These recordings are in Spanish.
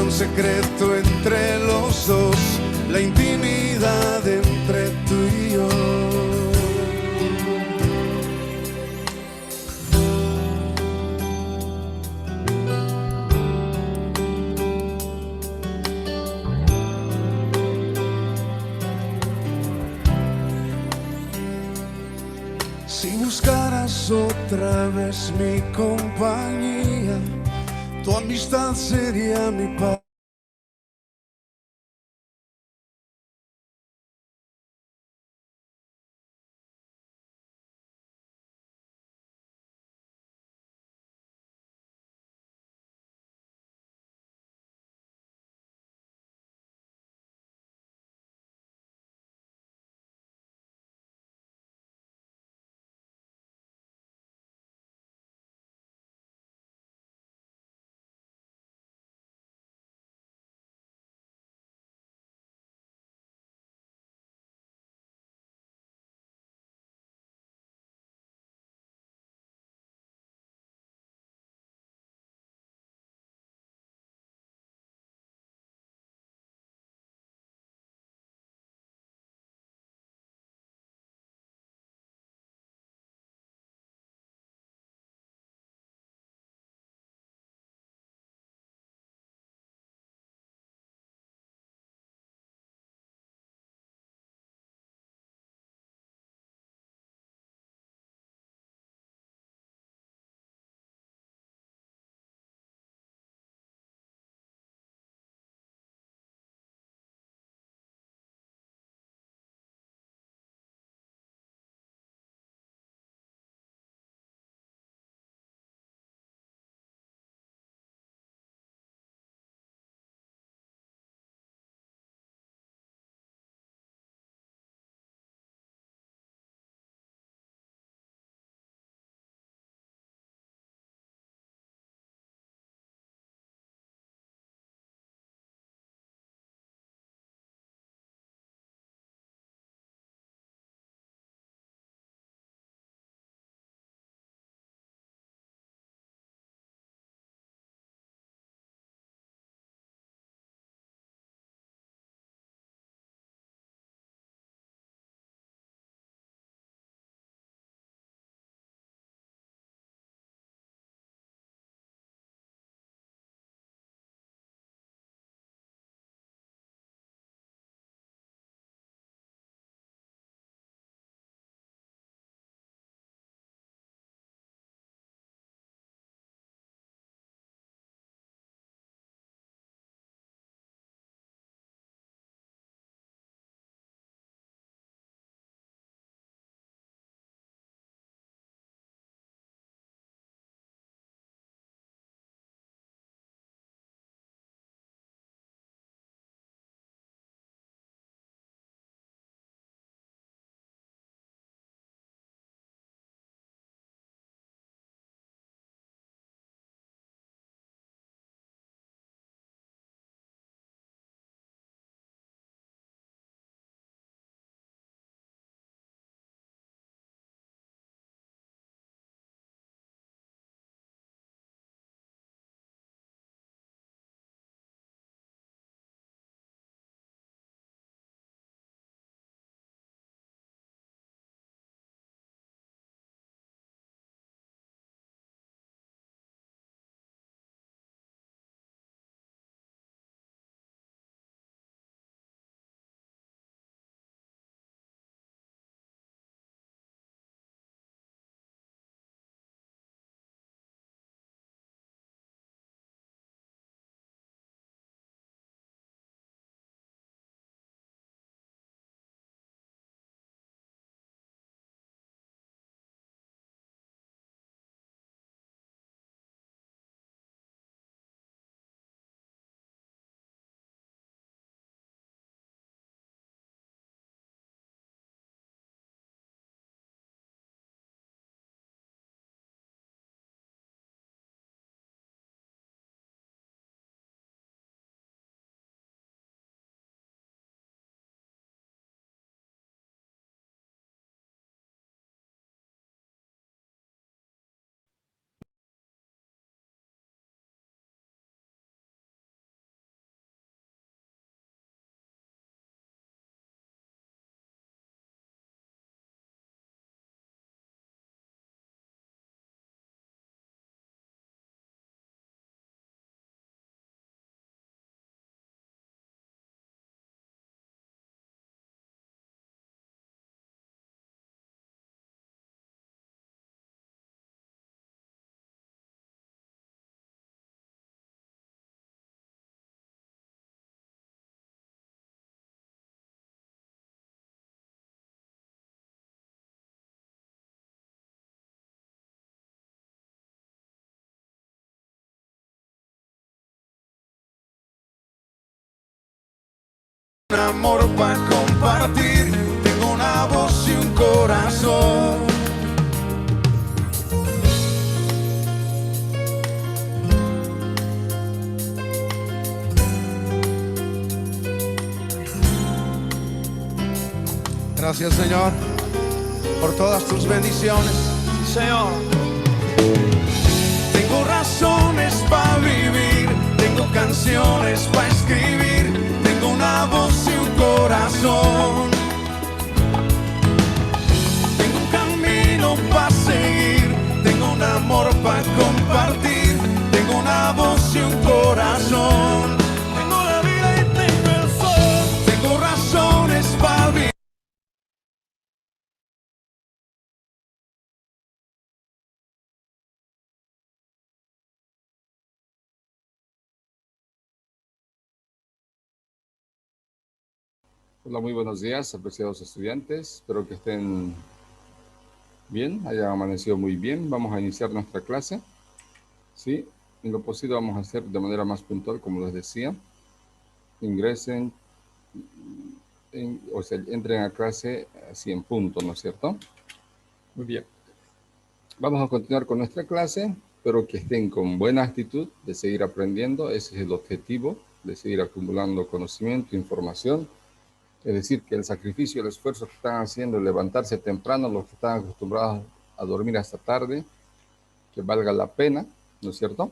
un secreto entre los dos, la intimidad entre tú y yo. Si buscaras otra vez mi compañía, tu amistad sería mi paz. un amor para compartir, tengo una voz y un corazón. Gracias, Señor, por todas tus bendiciones. Señor, tengo razones para vivir, tengo canciones para escribir, tengo una voz y un corazón. Tengo un camino para seguir, tengo un amor para compartir, tengo una voz y un corazón. Tengo la vida y tengo el sol, tengo razones para vivir. Hola, muy buenos días, apreciados estudiantes. Espero que estén bien, hayan amanecido muy bien. Vamos a iniciar nuestra clase. Sí, en lo posible vamos a hacer de manera más puntual, como les decía. Ingresen, o sea, entren a clase así en punto, ¿no es cierto? Muy bien. Vamos a continuar con nuestra clase, pero que estén con buena actitud de seguir aprendiendo. Ese es el objetivo, de seguir acumulando conocimiento, información. Es decir, que el sacrificio, el esfuerzo que están haciendo, levantarse temprano, los que están acostumbrados a dormir hasta tarde, que valga la pena, ¿no es cierto?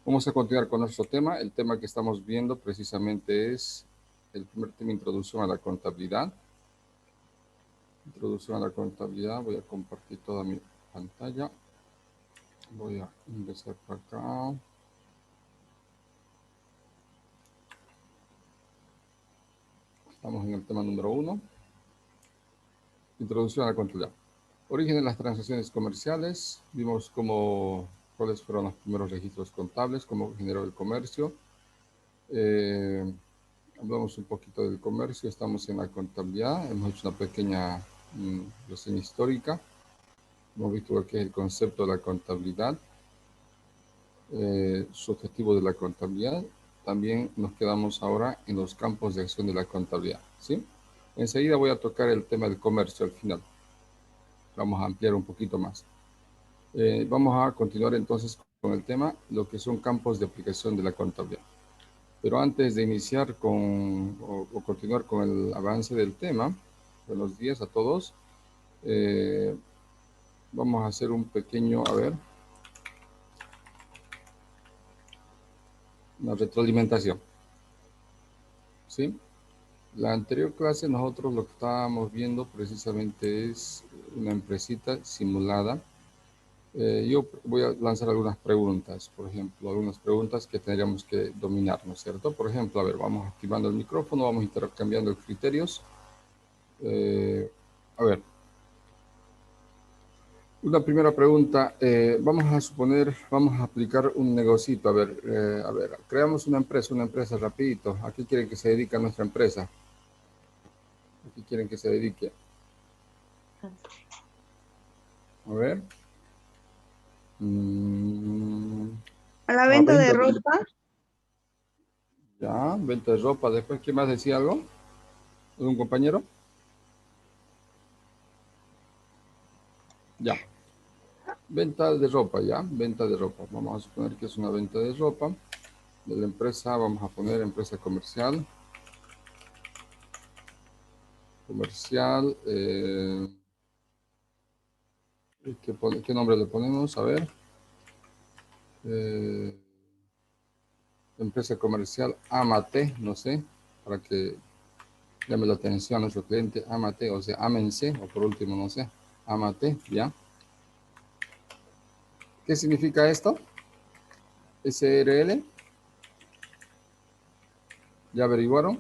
Vamos a continuar con nuestro tema. El tema que estamos viendo precisamente es el primer tema, introducción a la contabilidad. Introducción a la contabilidad. Voy a compartir toda mi pantalla. Voy a ingresar por acá. Estamos en el tema número 1. Introducción a la contabilidad. Origen de las transacciones comerciales. Vimos cuáles fueron los primeros registros contables, cómo generó el comercio. Hablamos un poquito del comercio, estamos en la contabilidad, hemos hecho una pequeña reseña histórica. Hemos visto lo que es el concepto de la contabilidad, su objetivo de la contabilidad. También nos quedamos ahora en los campos de acción de la contabilidad, ¿sí? Enseguida voy a tocar el tema del comercio al final. Vamos a ampliar un poquito más. Vamos a continuar entonces con el tema, lo que son campos de aplicación de la contabilidad. Pero antes de iniciar o continuar con el avance del tema, buenos días a todos. Vamos a hacer un pequeño, una retroalimentación. ¿Sí? La anterior clase nosotros lo que estábamos viendo precisamente es una empresita simulada. Yo voy a lanzar algunas preguntas, por ejemplo, algunas preguntas que tendríamos que dominar, ¿no es cierto? Por ejemplo, a ver, vamos activando el micrófono, vamos intercambiando criterios. A ver, una primera pregunta, vamos a suponer, vamos a aplicar un negocito, a ver, creamos una empresa rapidito. ¿A qué quieren que se dedique nuestra empresa? ¿A qué quieren que se dedique? A ver. A la venta de Venta ropa. Ya, venta de ropa. Después, ¿quién más decía algo? ¿Algún compañero? Ya. Venta de ropa, ya. Venta de ropa. Vamos a suponer que es una venta de ropa. De la empresa, vamos a poner empresa comercial. Comercial. ¿Qué nombre le ponemos? A ver. Empresa comercial Amate, no sé, para que llame la atención a nuestro cliente. Amate, o sea, ámense, o por último, no sé. Amate, ya. ¿Qué significa esto? SRL. ¿Ya averiguaron?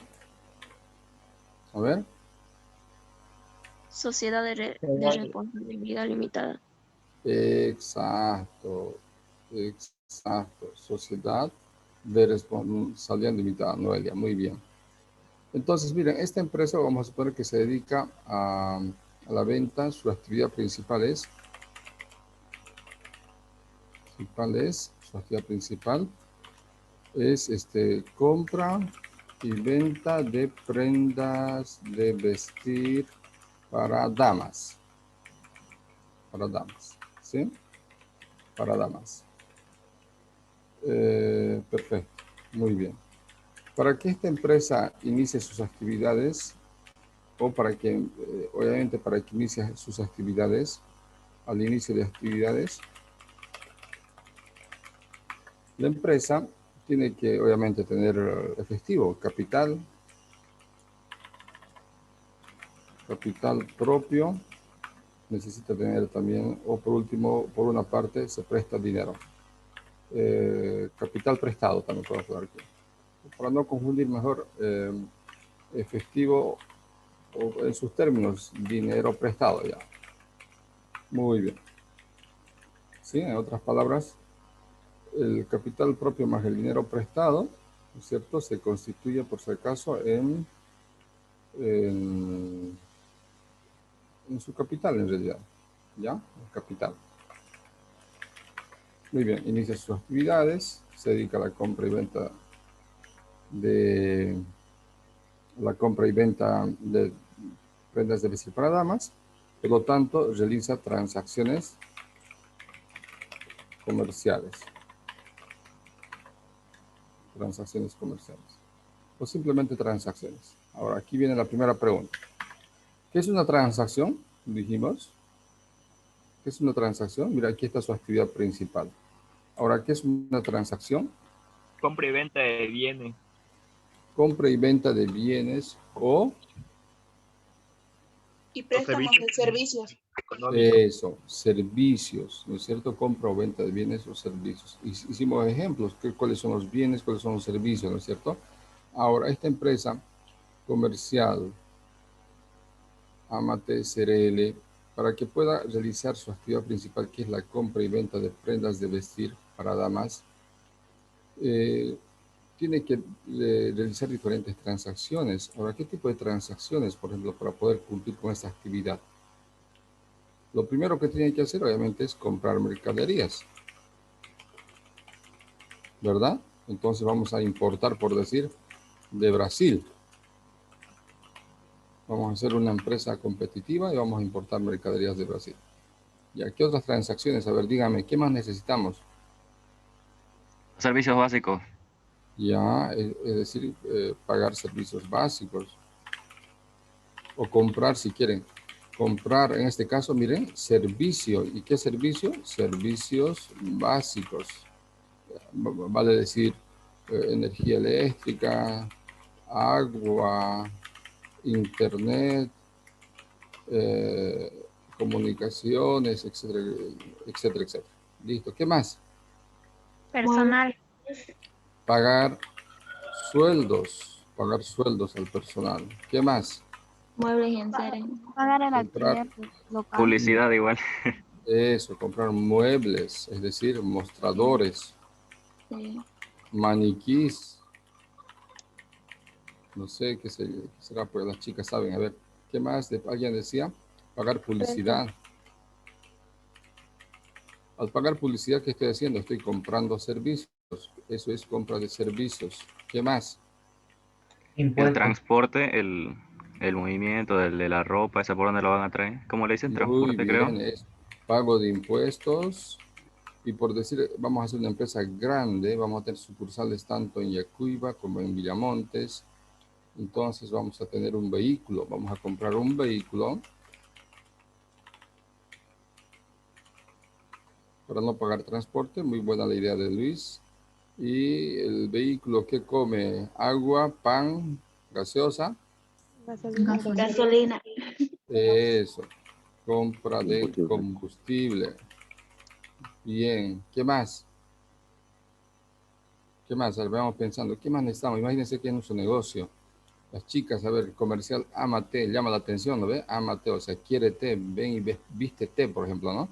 A ver. Sociedad de responsabilidad limitada. Exacto. Exacto. Sociedad de responsabilidad limitada, Noelia. Muy bien. Entonces, miren, esta empresa vamos a suponer que se dedica a la venta. Su actividad principal es su actividad principal es compra y venta de prendas de vestir para damas. Para damas, ¿sí? Para damas. Perfecto, muy bien. Para que esta empresa inicie sus actividades, o para que, obviamente, para que inicie sus actividades, al inicio de actividades, la empresa tiene que, obviamente, tener efectivo, capital propio, necesita tener también, o por último, por una parte, se presta dinero. Capital prestado también puedo poner aquí. Para no confundir mejor, efectivo, o en sus términos, dinero prestado ya. Muy bien. ¿Sí? En otras palabras, el capital propio más el dinero prestado, ¿no es cierto?, se constituye, por si acaso, en su capital, en realidad. ¿Ya? El capital. Muy bien. Inicia sus actividades, se dedica a la compra y venta de prendas de vestir para damas. Por lo tanto, realiza transacciones comerciales. Transacciones comerciales. O simplemente transacciones. Ahora, aquí viene la primera pregunta. ¿Qué es una transacción? Dijimos. ¿Qué es una transacción? Mira, aquí está su actividad principal. Ahora, ¿qué es una transacción? Compra y venta de bienes. Compra y venta de bienes o... Y préstamos de servicios. Económicos. Eso, servicios, ¿no es cierto? Compra o venta de bienes o servicios. Hicimos ejemplos, cuáles son los bienes, cuáles son los servicios, ¿no es cierto? Ahora, esta empresa comercial, Amate SRL, para que pueda realizar su actividad principal, que es la compra y venta de prendas de vestir para damas, tiene que realizar diferentes transacciones. Ahora, ¿qué tipo de transacciones, por ejemplo, para poder cumplir con esta actividad? Lo primero que tiene que hacer, obviamente, es comprar mercaderías, ¿verdad? Entonces vamos a importar, por decir, de Brasil. Vamos a hacer una empresa competitiva y vamos a importar mercaderías de Brasil. ¿Y qué otras transacciones? A ver, dígame, ¿qué más necesitamos? Servicios básicos. Ya, es decir, pagar servicios básicos. O comprar, si quieren. Comprar, en este caso, miren, servicio. ¿Y qué servicio? Servicios básicos. Vale decir, energía eléctrica, agua, internet, comunicaciones, etcétera, etcétera, etcétera. Listo. ¿Qué más? Personal. Pagar sueldos al personal. ¿Qué más? Muebles y enseres. Pagar el Comprar alquiler del local. Publicidad igual. eso, comprar muebles, es decir, mostradores, Sí. maniquís. No sé qué será, pues las chicas saben. A ver, ¿qué más? Alguien decía, pagar publicidad. Al pagar publicidad, ¿qué estoy haciendo? Estoy comprando servicios. Eso es compra de servicios. ¿Qué más? El transporte, el movimiento de la ropa, esa por dónde lo van a traer. ¿Cómo le dicen? Muy Transporte, creo. bien, es pago de impuestos. Y por decir, vamos a hacer una empresa grande, vamos a tener sucursales tanto en Yacuiba como en Villamontes. Entonces vamos a tener un vehículo, vamos a comprar un vehículo para no pagar transporte. Muy buena la idea de Luis. Y el vehículo que come agua, pan, gaseosa. Gasolina. Eso, compra de combustible. Bien, ¿qué más? ¿Qué más? A ver, vamos pensando, ¿qué más necesitamos? Imagínense que es nuestro negocio. Las chicas, a ver, comercial, ámate, llama la atención, ¿no ve? Ámate, o sea, quiérete, ven y vístete, por ejemplo, ¿no?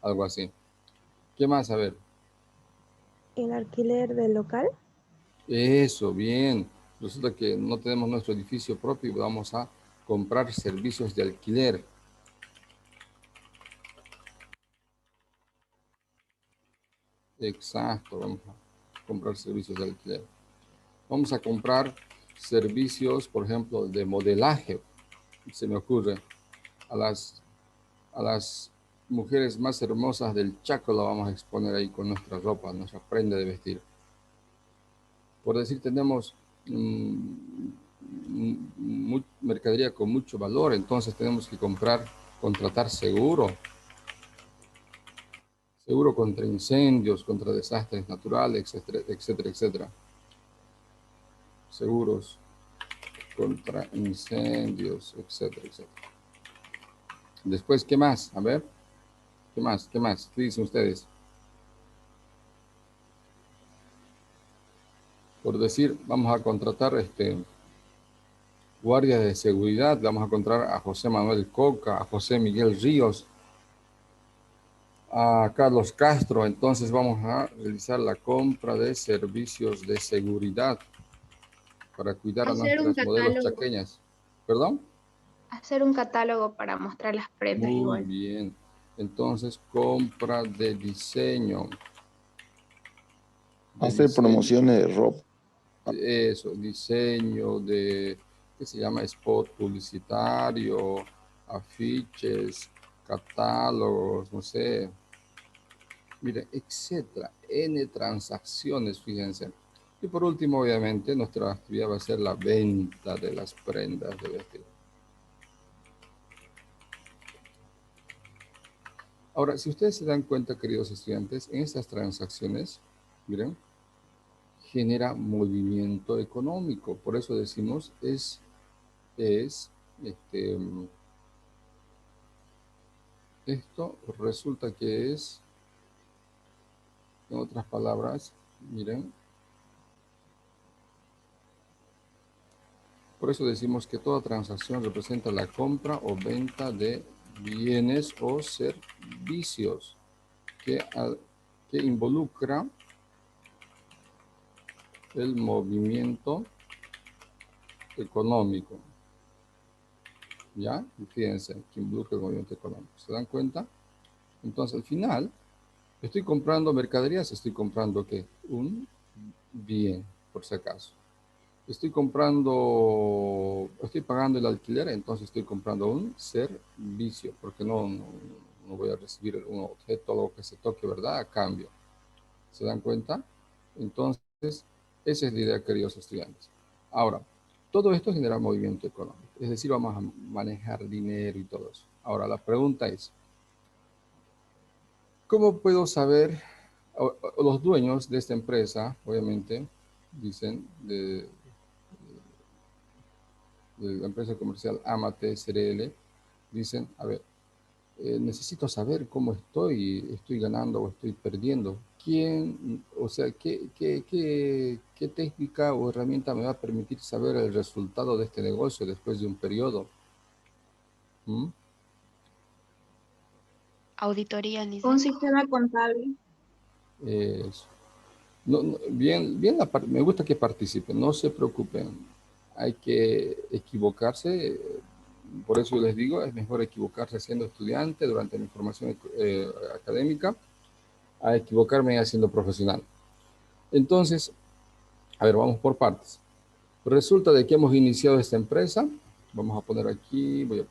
Algo así. ¿Qué más? A ver. ¿El alquiler del local? Eso, bien. Resulta que no tenemos nuestro edificio propio y vamos a comprar servicios de alquiler. Exacto, vamos a comprar servicios de alquiler. Vamos a comprar servicios, por ejemplo, de modelaje. Se me ocurre, a las mujeres más hermosas del Chaco la vamos a exponer ahí con nuestra ropa, nuestra prenda de vestir. Por decir, tenemos mercadería con mucho valor, entonces tenemos que contratar seguro contra incendios, contra desastres naturales, etcétera, etcétera, etcétera. Seguros contra incendios, etcétera, etcétera. Después, ¿qué más? A ver, ¿qué más? ¿Qué más? ¿Qué dicen ustedes? Por decir, vamos a contratar guardias de seguridad, vamos a contratar a José Manuel Coca, a José Miguel Ríos, a Carlos Castro. Entonces vamos a realizar la compra de servicios de seguridad para cuidar a nuestras modelos chaqueñas. ¿Perdón? Hacer un catálogo para mostrar las prendas Muy igual. bien. Entonces, compra de diseño. Hacer promociones de ropa. Eso, diseño de, ¿qué se llama? Spot publicitario, afiches, catálogos, no sé. Mire, etcétera. N transacciones, fíjense. Y por último, obviamente, nuestra actividad va a ser la venta de las prendas de vestir. Ahora, si ustedes se dan cuenta, queridos estudiantes, en estas transacciones, miren, genera movimiento económico. Por eso decimos, esto resulta que es, en otras palabras, miren, por eso decimos que toda transacción representa la compra o venta de bienes o servicios que involucra el movimiento económico. ¿Ya? Y fíjense, que involucra el movimiento económico. ¿Se dan cuenta? Entonces, al final, estoy comprando mercaderías, estoy comprando ¿qué? Un bien, por si acaso. Estoy pagando el alquiler, entonces estoy comprando un servicio, porque no voy a recibir un objeto, algo que se toque, ¿verdad? A cambio. ¿Se dan cuenta? Entonces, esa es la idea, queridos estudiantes. Ahora, todo esto genera movimiento económico, es decir, vamos a manejar dinero y todo eso. Ahora, la pregunta es, ¿cómo puedo saber, los dueños de esta empresa, obviamente, dicen, de la empresa comercial Amate SRL, dicen, a ver, necesito saber cómo estoy ganando o estoy perdiendo. ¿Quién, o sea, qué técnica o herramienta me va a permitir saber el resultado de este negocio después de un periodo? Auditoría, Un sistema contable. Eso. Bien, me gusta que participen, no se preocupen. Hay que equivocarse, por eso les digo, es mejor equivocarse siendo estudiante durante mi formación académica a equivocarme siendo profesional. Entonces, a ver, vamos por partes. Resulta de que hemos iniciado esta empresa. Vamos a poner aquí, voy a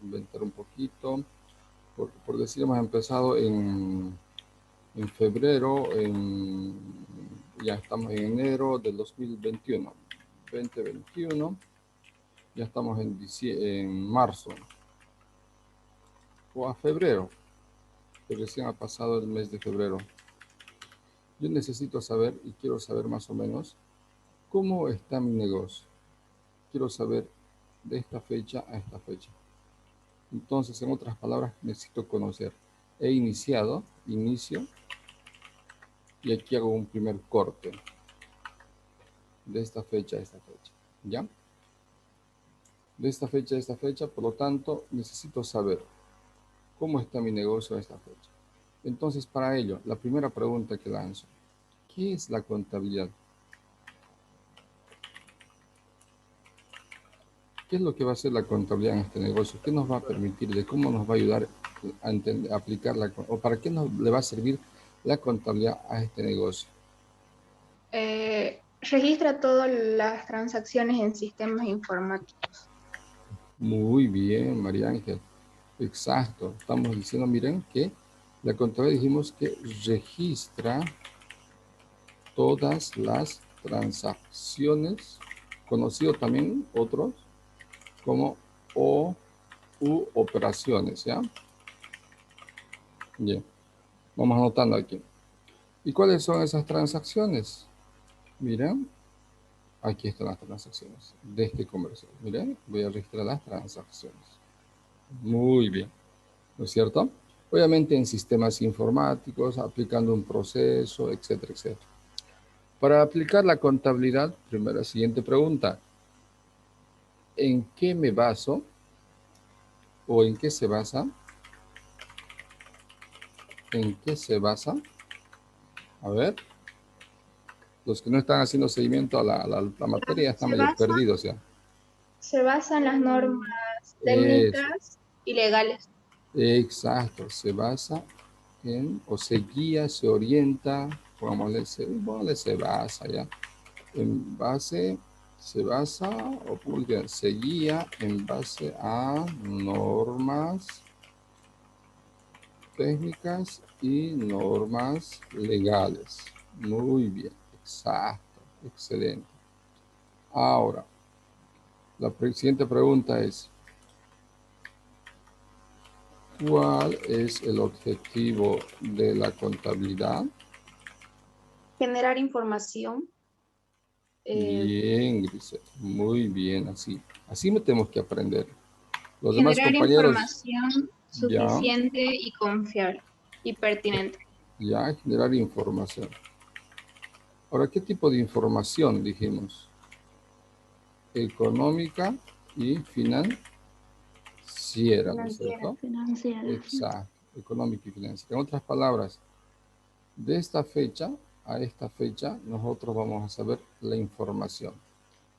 inventar un poquito. Por decir, hemos empezado en febrero, ya estamos en enero del 2021. Ya estamos en marzo. O a febrero, que recién ha pasado el mes de febrero. Yo necesito saber, y quiero saber más o menos, cómo está mi negocio. Quiero saber de esta fecha a esta fecha. Entonces, en otras palabras, necesito conocer. He inicio, y aquí hago un primer corte. De esta fecha a esta fecha. ¿Ya? De esta fecha a esta fecha, por lo tanto, necesito saber cómo está mi negocio a esta fecha. Entonces, para ello, la primera pregunta que lanzo, ¿qué es la contabilidad? ¿Qué es lo que va a hacer la contabilidad en este negocio? ¿Qué nos va a permitir? ¿De cómo nos va a ayudar a aplicarla? ¿O para qué le va a servir la contabilidad a este negocio? Registra todas las transacciones en sistemas informáticos. Muy bien, María Ángel. Exacto. Estamos diciendo, miren, que la contabilidad dijimos que registra todas las transacciones, conocido también otros como u operaciones, ¿ya? Bien, vamos anotando aquí. ¿Y cuáles son esas transacciones? Miren, aquí están las transacciones de este comercio. Miren, voy a registrar las transacciones. Muy bien, ¿no es cierto? Obviamente en sistemas informáticos, aplicando un proceso, etcétera, etcétera. Para aplicar la contabilidad, primero la siguiente pregunta. ¿En qué me baso? ¿O en qué se basa? ¿En qué se basa? A ver, los que no están haciendo seguimiento a la materia están Se medio basa, perdidos ya. se basa en las normas Eso, técnicas y legales. exacto, se basa en, o se guía, se orienta, pongámosle, se basa ya. En base, se basa, o publica, se guía en base a normas técnicas y normas legales. Muy bien, exacto, excelente. Ahora, la siguiente pregunta es, ¿cuál es el objetivo de la contabilidad? Generar información. Bien, Grisel, muy bien, así. Así me tenemos que aprender. Los demás Generar compañeros, información ya, suficiente y confiable y pertinente. ya, generar información. Ahora, ¿qué tipo de información dijimos? Económica y financiera, ¿no es cierto? Exacto, económica y financiera. En otras palabras, de esta fecha a esta fecha, nosotros vamos a saber la información.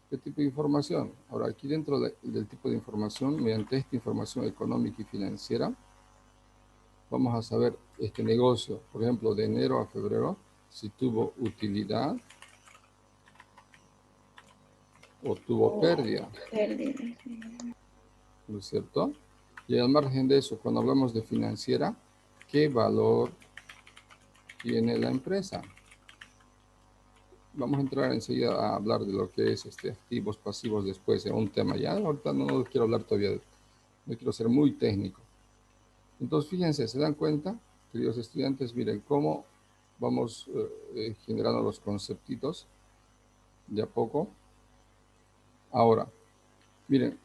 ¿Qué tipo de información? Ahora, aquí dentro del tipo de información, mediante esta información económica y financiera, vamos a saber este negocio, por ejemplo, de enero a febrero, si tuvo utilidad o tuvo pérdida, ¿no es cierto? Y al margen de eso, cuando hablamos de financiera, ¿qué valor tiene la empresa? Vamos a entrar enseguida a hablar de lo que es activos, pasivos después, en un tema ya. Ahorita no quiero hablar todavía, no quiero ser muy técnico. Entonces, fíjense, se dan cuenta, queridos estudiantes, miren cómo vamos generando los conceptitos de a poco. Ahora, miren,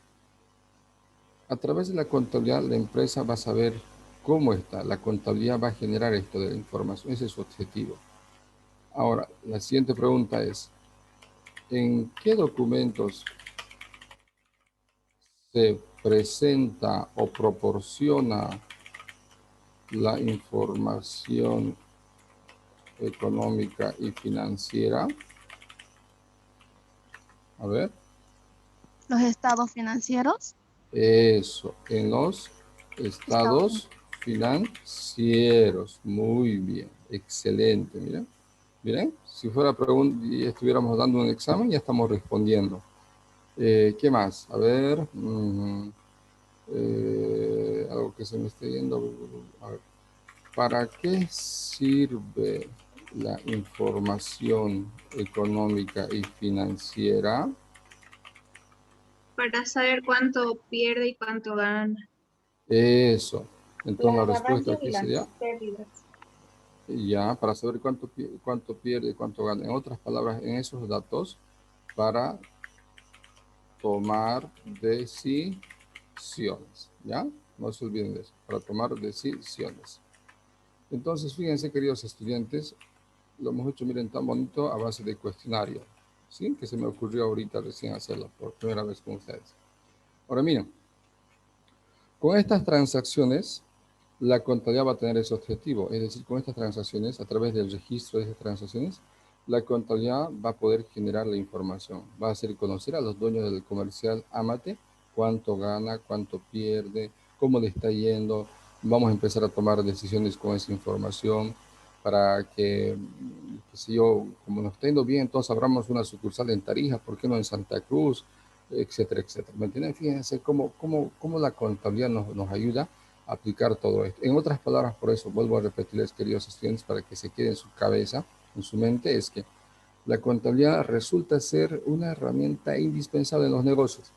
a través de la contabilidad, la empresa va a saber cómo está. La contabilidad va a generar esto de la información. Ese es su objetivo. Ahora, la siguiente pregunta es, ¿en qué documentos se presenta o proporciona la información económica y financiera? A ver. Los estados financieros. Eso, en los estados financieros. Muy bien, excelente, miren. Miren, si fuera pregunta y estuviéramos dando un examen, ya estamos respondiendo. ¿Qué más? A ver, algo que se me esté yendo. A ver, ¿para qué sirve la información económica y financiera? Para saber cuánto pierde y cuánto gana. Eso. Entonces la Las respuesta ganancias y aquí las sería, pérdidas. ya, para saber cuánto pierde y cuánto gana. En otras palabras, en esos datos, para tomar decisiones, ¿ya? No se olviden de eso, para tomar decisiones. Entonces, fíjense, queridos estudiantes, lo hemos hecho, miren, tan bonito a base de cuestionario, ¿sí? Que se me ocurrió ahorita recién hacerlo por primera vez con ustedes. Ahora, miren, con estas transacciones, la contabilidad va a tener ese objetivo, es decir, con estas transacciones, a través del registro de estas transacciones, la contabilidad va a poder generar la información, va a hacer conocer a los dueños del comercial Amate cuánto gana, cuánto pierde, cómo le está yendo, vamos a empezar a tomar decisiones con esa información, para que, qué sé yo, como nos está yendo bien, entonces abramos una sucursal en Tarija, ¿por qué no en Santa Cruz? Etcétera, etcétera. ¿Me entienden? Fíjense cómo la contabilidad nos ayuda a aplicar todo esto. En otras palabras, por eso vuelvo a repetirles, queridos estudiantes, para que se quede en su cabeza, en su mente, es que la contabilidad resulta ser una herramienta indispensable en los negocios.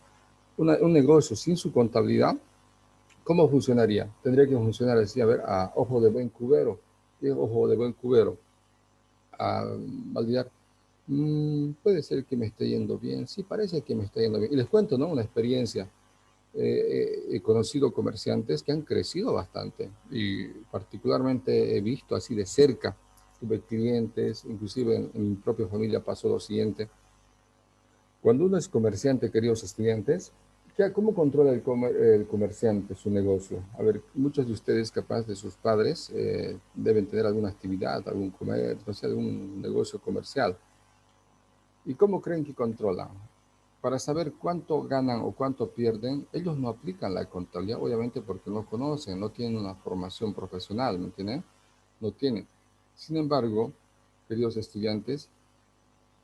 Un negocio sin su contabilidad, ¿cómo funcionaría? Tendría que funcionar así, a ver, a ojo de buen cubero. ¿Qué es ojo de buen cubero? A validar. Puede ser que me esté yendo bien. Sí, parece que me está yendo bien. Y les cuento, ¿no? Una experiencia. He conocido comerciantes que han crecido bastante y particularmente he visto así de cerca. Tuve clientes, inclusive en mi propia familia pasó lo siguiente. Cuando uno es comerciante, queridos estudiantes, ¿cómo controla el comerciante su negocio? A ver, muchos de ustedes, capaz de sus padres, deben tener alguna actividad, algún comercio, no sé, algún negocio comercial. ¿Y cómo creen que controlan? Para saber cuánto ganan o cuánto pierden, ellos no aplican la contabilidad, obviamente porque no conocen, no tienen una formación profesional, ¿me entienden? No tienen. Sin embargo, queridos estudiantes,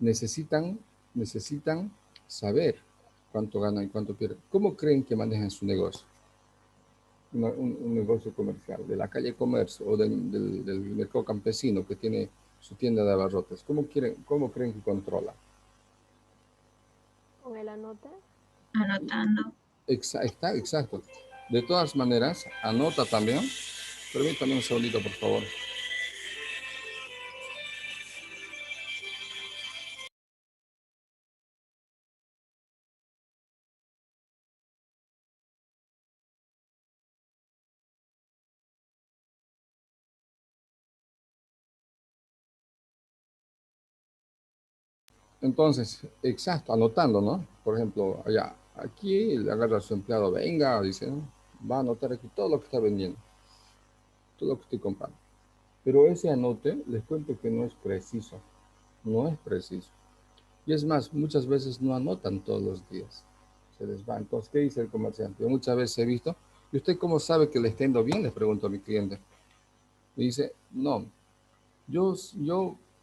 necesitan, necesitan saber cuánto ganan y cuánto pierden. ¿Cómo creen que manejan su negocio? Un negocio comercial, de la calle Comercio o del mercado campesino que tiene su tienda de abarrotes. ¿Cómo creen que controla? Con el anote. Anotando. Está exacto. De todas maneras, anota también. Permítame un segundito, por favor. Entonces, exacto, anotando, ¿no? Por ejemplo, allá, aquí le agarra a su empleado, venga, dice, ¿no? Va a anotar aquí todo lo que está vendiendo, todo lo que estoy comprando. Pero ese anote, les cuento que no es preciso, no es preciso. Y es más, muchas veces no anotan todos los días, se les va. Entonces, ¿qué dice el comerciante? Yo muchas veces he visto, ¿y usted cómo sabe que le está yendo bien? Les pregunto a mi cliente. Me dice, no, yo,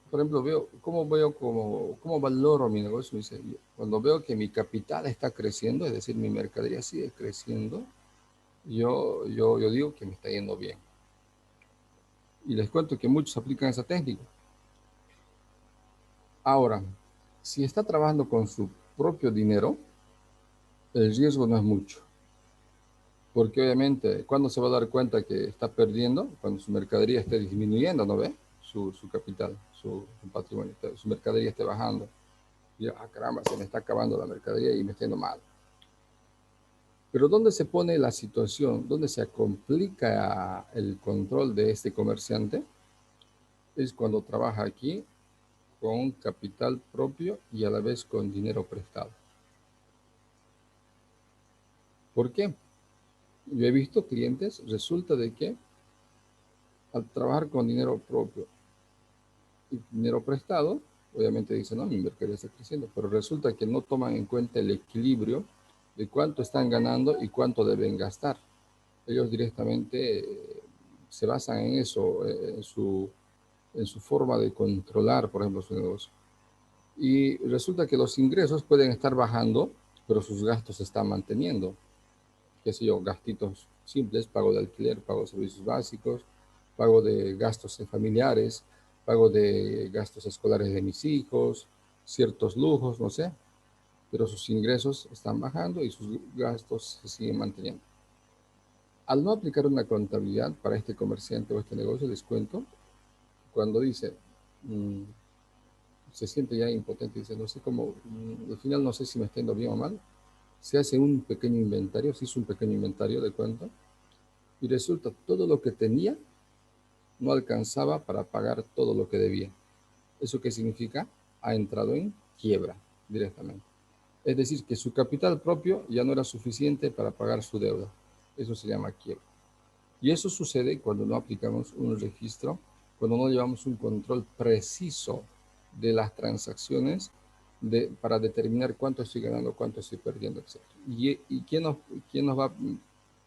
por ejemplo, cómo valoro mi negocio. Me dice, cuando veo que mi capital está creciendo, es decir, mi mercadería sigue creciendo, yo digo que me está yendo bien. Y les cuento que muchos aplican esa técnica. Ahora, si está trabajando con su propio dinero, el riesgo no es mucho. Porque obviamente, ¿cuándo se va a dar cuenta que está perdiendo? Cuando su mercadería esté disminuyendo, ¿no ve? Su capital, su patrimonio, su mercadería esté bajando. Y yo, caramba, se me está acabando la mercadería y me está yendo mal. Pero ¿dónde se pone la situación? ¿Dónde se complica el control de este comerciante? Es cuando trabaja aquí con capital propio y a la vez con dinero prestado. ¿Por qué? Yo he visto clientes, resulta de que al trabajar con dinero propio y dinero prestado, obviamente dicen, no, mi mercadería está creciendo, pero resulta que no toman en cuenta el equilibrio de cuánto están ganando y cuánto deben gastar. Ellos directamente se basan en eso, en su forma de controlar, por ejemplo, su negocio. Y resulta que los ingresos pueden estar bajando, pero sus gastos se están manteniendo. Qué sé yo, gastitos simples, pago de alquiler, pago de servicios básicos, pago de gastos familiares, pago de gastos escolares de mis hijos, ciertos lujos, no sé, pero sus ingresos están bajando y sus gastos se siguen manteniendo. Al no aplicar una contabilidad para este comerciante o este negocio, les cuento, cuando dice, se siente ya impotente, dice, no sé cómo, al final no sé si me está yendo bien o mal, se hace un pequeño inventario, se hizo un pequeño inventario de cuenta, y resulta todo lo que tenía no alcanzaba para pagar todo lo que debía. ¿Eso qué significa? Ha entrado en quiebra directamente. Es decir, que su capital propio ya no era suficiente para pagar su deuda. Eso se llama quiebra. Y eso sucede cuando no aplicamos un registro, cuando no llevamos un control preciso de las transacciones para determinar cuánto estoy ganando, cuánto estoy perdiendo, etc. ¿Y quién nos va a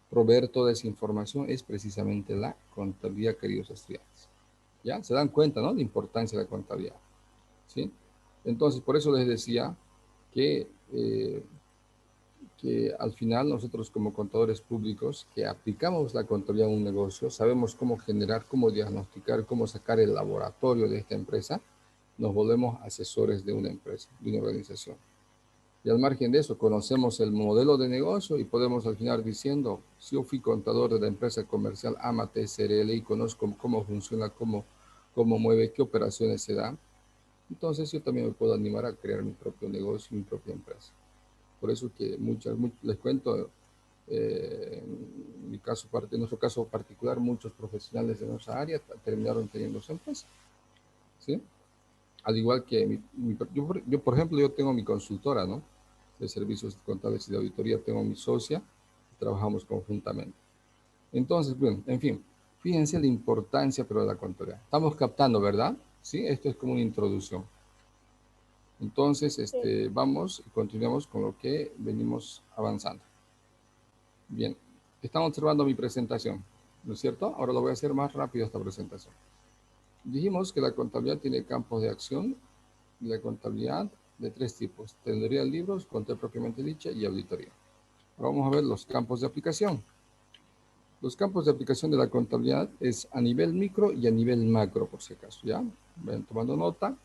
proveer toda esa información? Es precisamente la contabilidad, queridos estudiantes. ¿Ya? Se dan cuenta, ¿no? La importancia de la contabilidad. ¿Sí? Entonces, por eso les decía que al final nosotros como contadores públicos que aplicamos la contabilidad en un negocio, sabemos cómo generar, cómo diagnosticar, cómo sacar el laboratorio de esta empresa, nos volvemos asesores de una empresa, de una organización. Y al margen de eso, conocemos el modelo de negocio y podemos al final diciendo, si yo fui contador de la empresa comercial Amate SRL y conozco cómo funciona, cómo mueve, qué operaciones se dan, entonces yo también me puedo animar a crear mi propio negocio, mi propia empresa. Por eso que les cuento, en nuestro caso particular, muchos profesionales de nuestra área terminaron teniendo su empresa. ¿Sí? Al igual que yo, por ejemplo, yo tengo mi consultora, ¿no? De servicios contables y de auditoría, tengo mi socia, trabajamos conjuntamente. Entonces, bueno, en fin, fíjense la importancia, pero de la contabilidad. Estamos captando, ¿verdad? Sí, esto es como una introducción. Entonces, vamos y continuamos con lo que venimos avanzando. Bien, están observando mi presentación, ¿no es cierto? Ahora lo voy a hacer más rápido esta presentación. Dijimos que la contabilidad tiene campos de acción y la contabilidad de 3 tipos: tesorería de libros, contabilidad propiamente dicha y auditoría. Ahora vamos a ver los campos de aplicación. Los campos de aplicación de la contabilidad es a nivel micro y a nivel macro, por si acaso, ¿ya? Vayan tomando nota.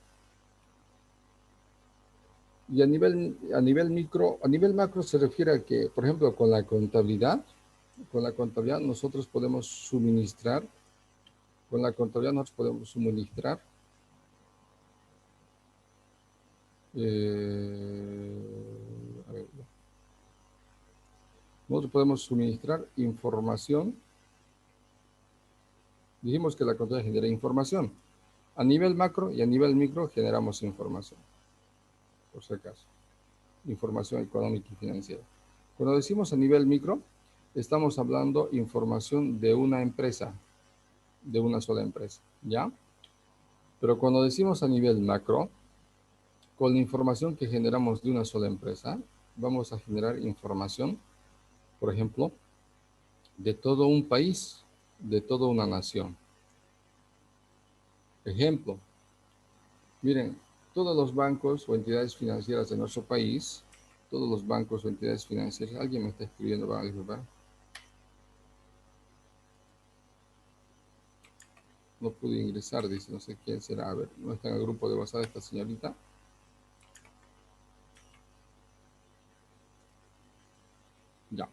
Y a nivel macro se refiere a que, por ejemplo, con la contabilidad nosotros podemos suministrar, información. Dijimos que la contabilidad genera información. A nivel macro y a nivel micro generamos información, por si acaso. Información económica y financiera. Cuando decimos a nivel micro, estamos hablando información de una empresa, de una sola empresa, ¿ya? Pero cuando decimos a nivel macro, con la información que generamos de una sola empresa, vamos a generar información, por ejemplo, de todo un país, de toda una nación. Ejemplo, miren, todos los bancos o entidades financieras de nuestro país, todos los bancos o entidades financieras, alguien me está escribiendo, van a disculpar. No pude ingresar, dice, no sé quién será. A ver, no está en el grupo de WhatsApp esta señorita. Ya.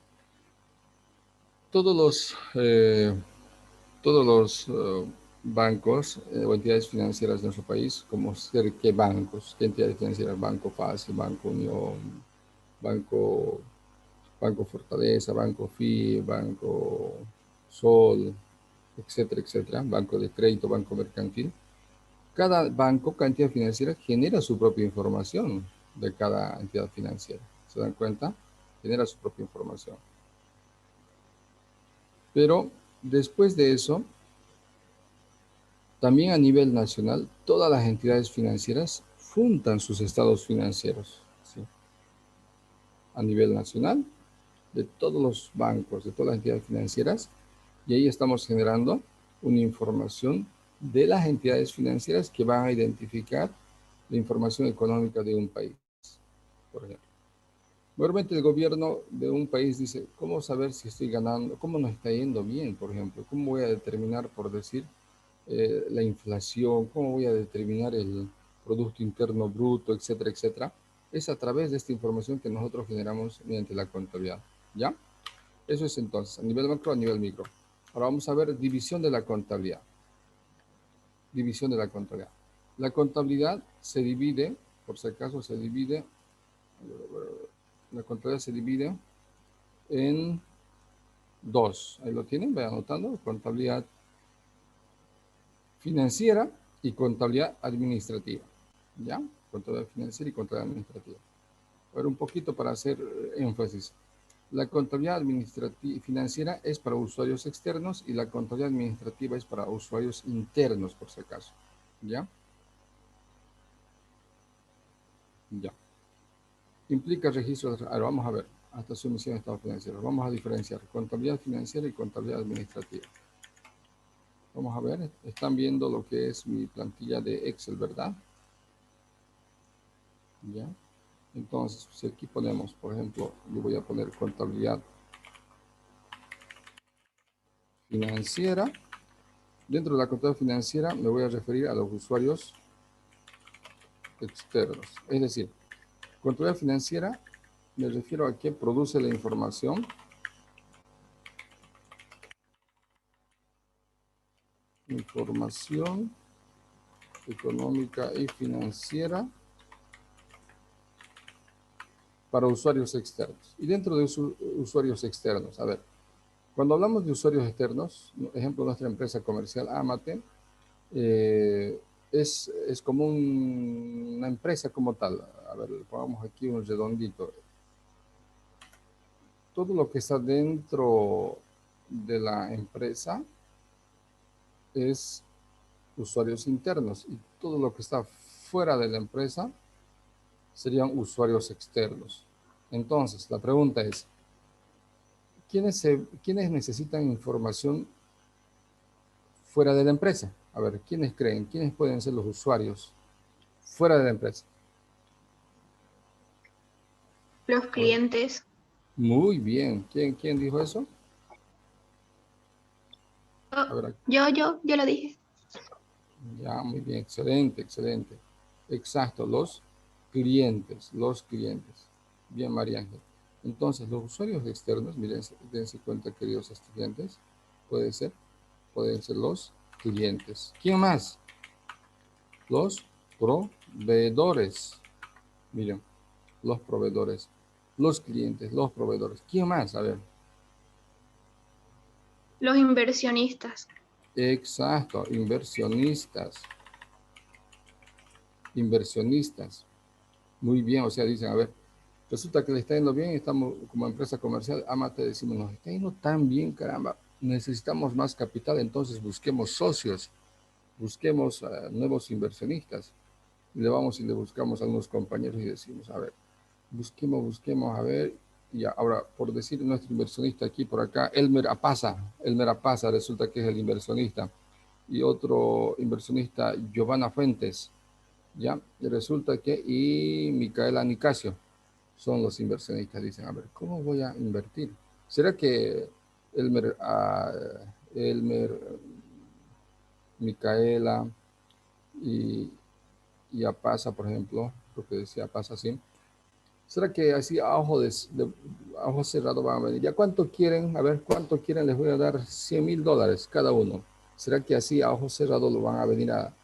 Todos los bancos o entidades financieras de nuestro país, como ser qué bancos, qué entidades financieras, Banco Fácil, Banco Unión, Banco Fortaleza, Banco FI, Banco Sol, etcétera, etcétera, Banco de Crédito, Banco Mercantil. Cada banco, cada entidad financiera genera su propia información de cada entidad financiera. ¿Se dan cuenta? Genera su propia información. Pero después de eso, también a nivel nacional, todas las entidades financieras fundan sus estados financieros. ¿Sí? A nivel nacional, de todos los bancos, de todas las entidades financieras, y ahí estamos generando una información de las entidades financieras que van a identificar la información económica de un país, por ejemplo. Normalmente el gobierno de un país dice, ¿cómo saber si estoy ganando? ¿Cómo nos está yendo bien, por ejemplo? ¿Cómo voy a determinar, por decir, la inflación? ¿Cómo voy a determinar el Producto Interno Bruto, etcétera, etcétera? Es a través de esta información que nosotros generamos mediante la contabilidad, ¿ya? Eso es entonces, a nivel macro, a nivel micro. Ahora vamos a ver división de la contabilidad. División de la contabilidad. La contabilidad se divide, por si acaso se divide, la contabilidad se divide en 2. Ahí lo tienen, vayan anotando. Contabilidad financiera y contabilidad administrativa. ¿Ya? Contabilidad financiera y contabilidad administrativa. A ver, un poquito para hacer énfasis. La contabilidad financiera es para usuarios externos y la contabilidad administrativa es para usuarios internos, por si acaso. ¿Ya? Ya. Implica registro. Ahora vamos a ver. Hasta sumisión de estados financieros. Vamos a diferenciar contabilidad financiera y contabilidad administrativa. Vamos a ver, están viendo lo que es mi plantilla de Excel, ¿verdad? Ya. Entonces, si aquí ponemos, por ejemplo, yo voy a poner contabilidad financiera. Dentro de la contabilidad financiera me voy a referir a los usuarios externos. Es decir, contabilidad financiera me refiero a que produce la información económica y financiera para usuarios externos. Y dentro de usuarios externos, a ver, cuando hablamos de usuarios externos, ejemplo, nuestra empresa comercial Amate, es como una empresa como tal. A ver, pongamos aquí un redondito. Todo lo que está dentro de la empresa es usuarios internos y todo lo que está fuera de la empresa serían usuarios externos. Entonces, la pregunta es, ¿quiénes necesitan información fuera de la empresa? A ver, ¿quiénes creen? ¿Quiénes pueden ser los usuarios fuera de la empresa? Los clientes. Muy bien. ¿Quién dijo eso? A Oh, ver, yo lo dije. ya, muy bien. Excelente, excelente. Exacto, los clientes. Bien, María Ángel. Entonces, los usuarios externos, miren, dense cuenta, queridos estudiantes, pueden ser los clientes. ¿Quién más? Los proveedores. Miren, los proveedores, los clientes, los proveedores. ¿Quién más? A ver. Los inversionistas. Exacto, inversionistas. Inversionistas. Muy bien, o sea, dicen, a ver, resulta que le está yendo bien, estamos como empresa comercial, Amate, decimos, nos está yendo tan bien, caramba, necesitamos más capital, entonces busquemos socios, busquemos nuevos inversionistas. Y le vamos y le buscamos a unos compañeros y decimos, a ver, busquemos, a ver, y ahora, por decir nuestro inversionista aquí, por acá, Elmer Apaza, resulta que es el inversionista, y otro inversionista, Giovanna Fuentes, ¿ya? Y resulta que, y Micaela Nicasio, son los inversionistas, dicen, a ver, ¿cómo voy a invertir? ¿Será que Elmer, Micaela y Apaza, por ejemplo, lo que decía Apaza, sí? ¿Será que así a ojo cerrado van a venir? ¿Ya cuánto quieren? A ver, ¿cuánto quieren? Les voy a dar $100,000 cada uno. ¿Será que así a ojo cerrado lo van a venir a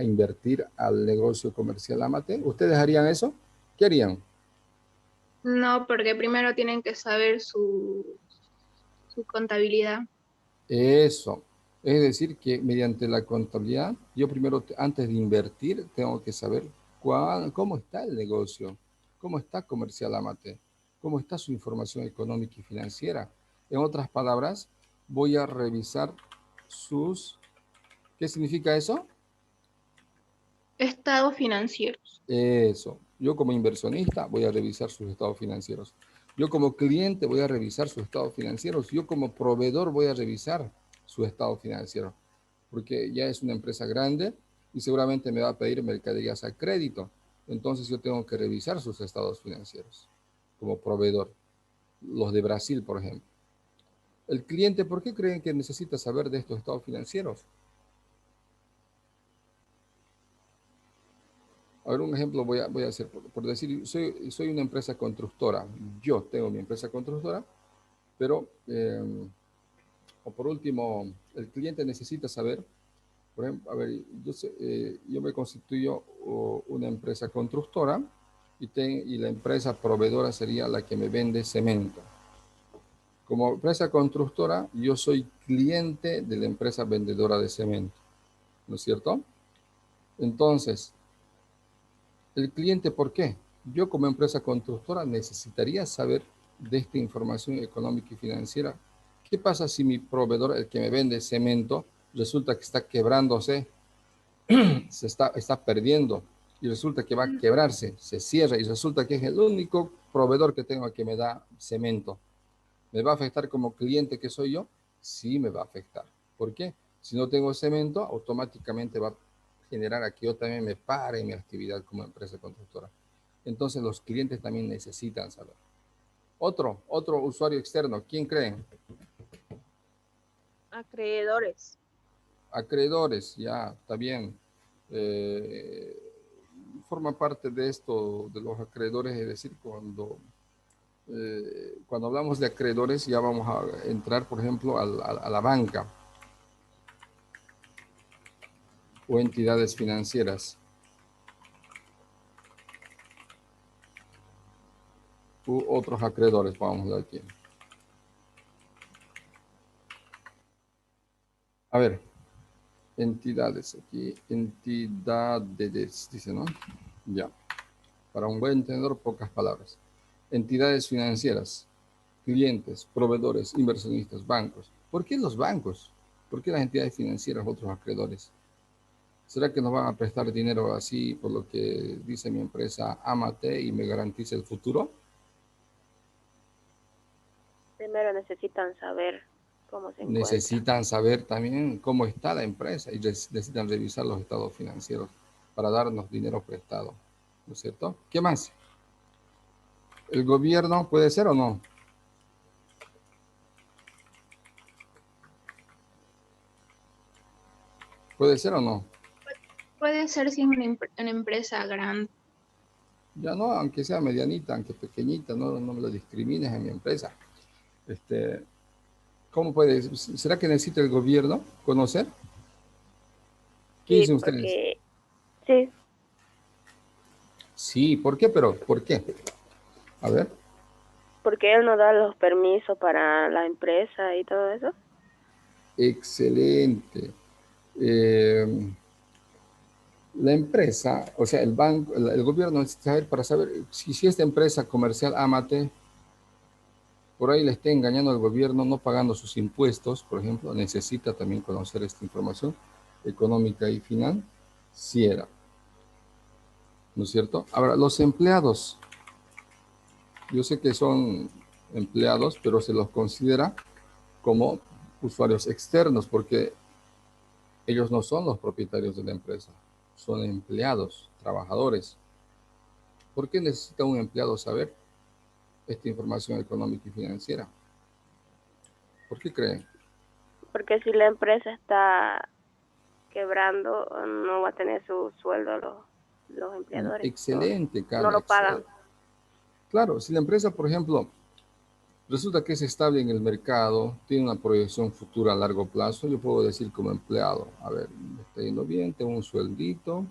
invertir al negocio comercial Amate? ¿Ustedes harían eso? ¿Qué harían? No, porque primero tienen que saber su contabilidad. Eso. Es decir, que mediante la contabilidad, yo primero, antes de invertir, tengo que saber cómo está el negocio, cómo está Comercial Amate, cómo está su información económica y financiera. En otras palabras, voy a revisar sus... ¿Qué significa eso? Estados financieros. Eso. Yo como inversionista voy a revisar sus estados financieros. Yo como cliente voy a revisar sus estados financieros. Yo como proveedor voy a revisar su estado financiero. Porque ya es una empresa grande y seguramente me va a pedir mercaderías a crédito. Entonces yo tengo que revisar sus estados financieros como proveedor. Los de Brasil, por ejemplo. El cliente, ¿por qué creen que necesita saber de estos estados financieros? A ver, un ejemplo voy a hacer, por decir, soy una empresa constructora. Yo tengo mi empresa constructora, pero, o por último, el cliente necesita saber, por ejemplo, a ver, yo me constituyo una empresa constructora y la empresa proveedora sería la que me vende cemento. Como empresa constructora, yo soy cliente de la empresa vendedora de cemento, ¿no es cierto? Entonces, el cliente, ¿por qué? Yo como empresa constructora necesitaría saber de esta información económica y financiera. ¿Qué pasa si mi proveedor, el que me vende cemento, resulta que está quebrándose, está perdiendo y resulta que va a quebrarse, se cierra y resulta que es el único proveedor que tengo que me da cemento? ¿Me va a afectar como cliente que soy yo? Sí, me va a afectar. ¿Por qué? Si no tengo cemento, automáticamente va a generar a que yo también me pare mi actividad como empresa constructora. Entonces los clientes también necesitan saber. Otro usuario externo, ¿quién creen? Acreedores. Acreedores, ya, está bien. Forma parte de esto, de los acreedores, es decir, cuando hablamos de acreedores ya vamos a entrar, por ejemplo, a la banca o entidades financieras u otros acreedores, vamos a ver aquí. A ver, entidades aquí, entidades, dice, ¿no? Ya, para un buen entendedor, pocas palabras. Entidades financieras, clientes, proveedores, inversionistas, bancos. ¿Por qué los bancos? ¿Por qué las entidades financieras, otros acreedores? ¿Será que nos van a prestar dinero así por lo que dice mi empresa, ámate y me garantiza el futuro? Primero necesitan saber cómo se encuentra. Necesitan saber también cómo está la empresa y necesitan revisar los estados financieros para darnos dinero prestado, ¿no es cierto? ¿Qué más? ¿El gobierno puede ser o no? ¿Puede ser o no? Puede ser si es una empresa grande. Ya no, aunque sea medianita, aunque pequeñita, no me lo discrimines en mi empresa. ¿Cómo puede? ¿Será que necesita el gobierno conocer? ¿Qué Sí, dicen ustedes? porque sí, Sí, ¿por qué? Pero, ¿por qué? A ver. porque él no da los permisos para la empresa y todo eso. Excelente. La empresa, o sea, el banco, el gobierno necesita saber para saber si esta empresa comercial Amate por ahí le está engañando al gobierno, no pagando sus impuestos, por ejemplo, necesita también conocer esta información económica y financiera. ¿No es cierto? Ahora, los empleados, yo sé que son empleados, pero se los considera como usuarios externos porque ellos no son los propietarios de la empresa, son empleados, trabajadores. ¿Por qué necesita un empleado saber esta información económica y financiera? ¿Por qué creen? Porque si la empresa está quebrando, no va a tener su sueldo los empleadores. Excelente, No Carla. lo pagan. Claro, si la empresa, por ejemplo, resulta que es estable en el mercado, tiene una proyección futura a largo plazo, yo puedo decir como empleado, a ver, me está yendo bien, tengo un sueldito,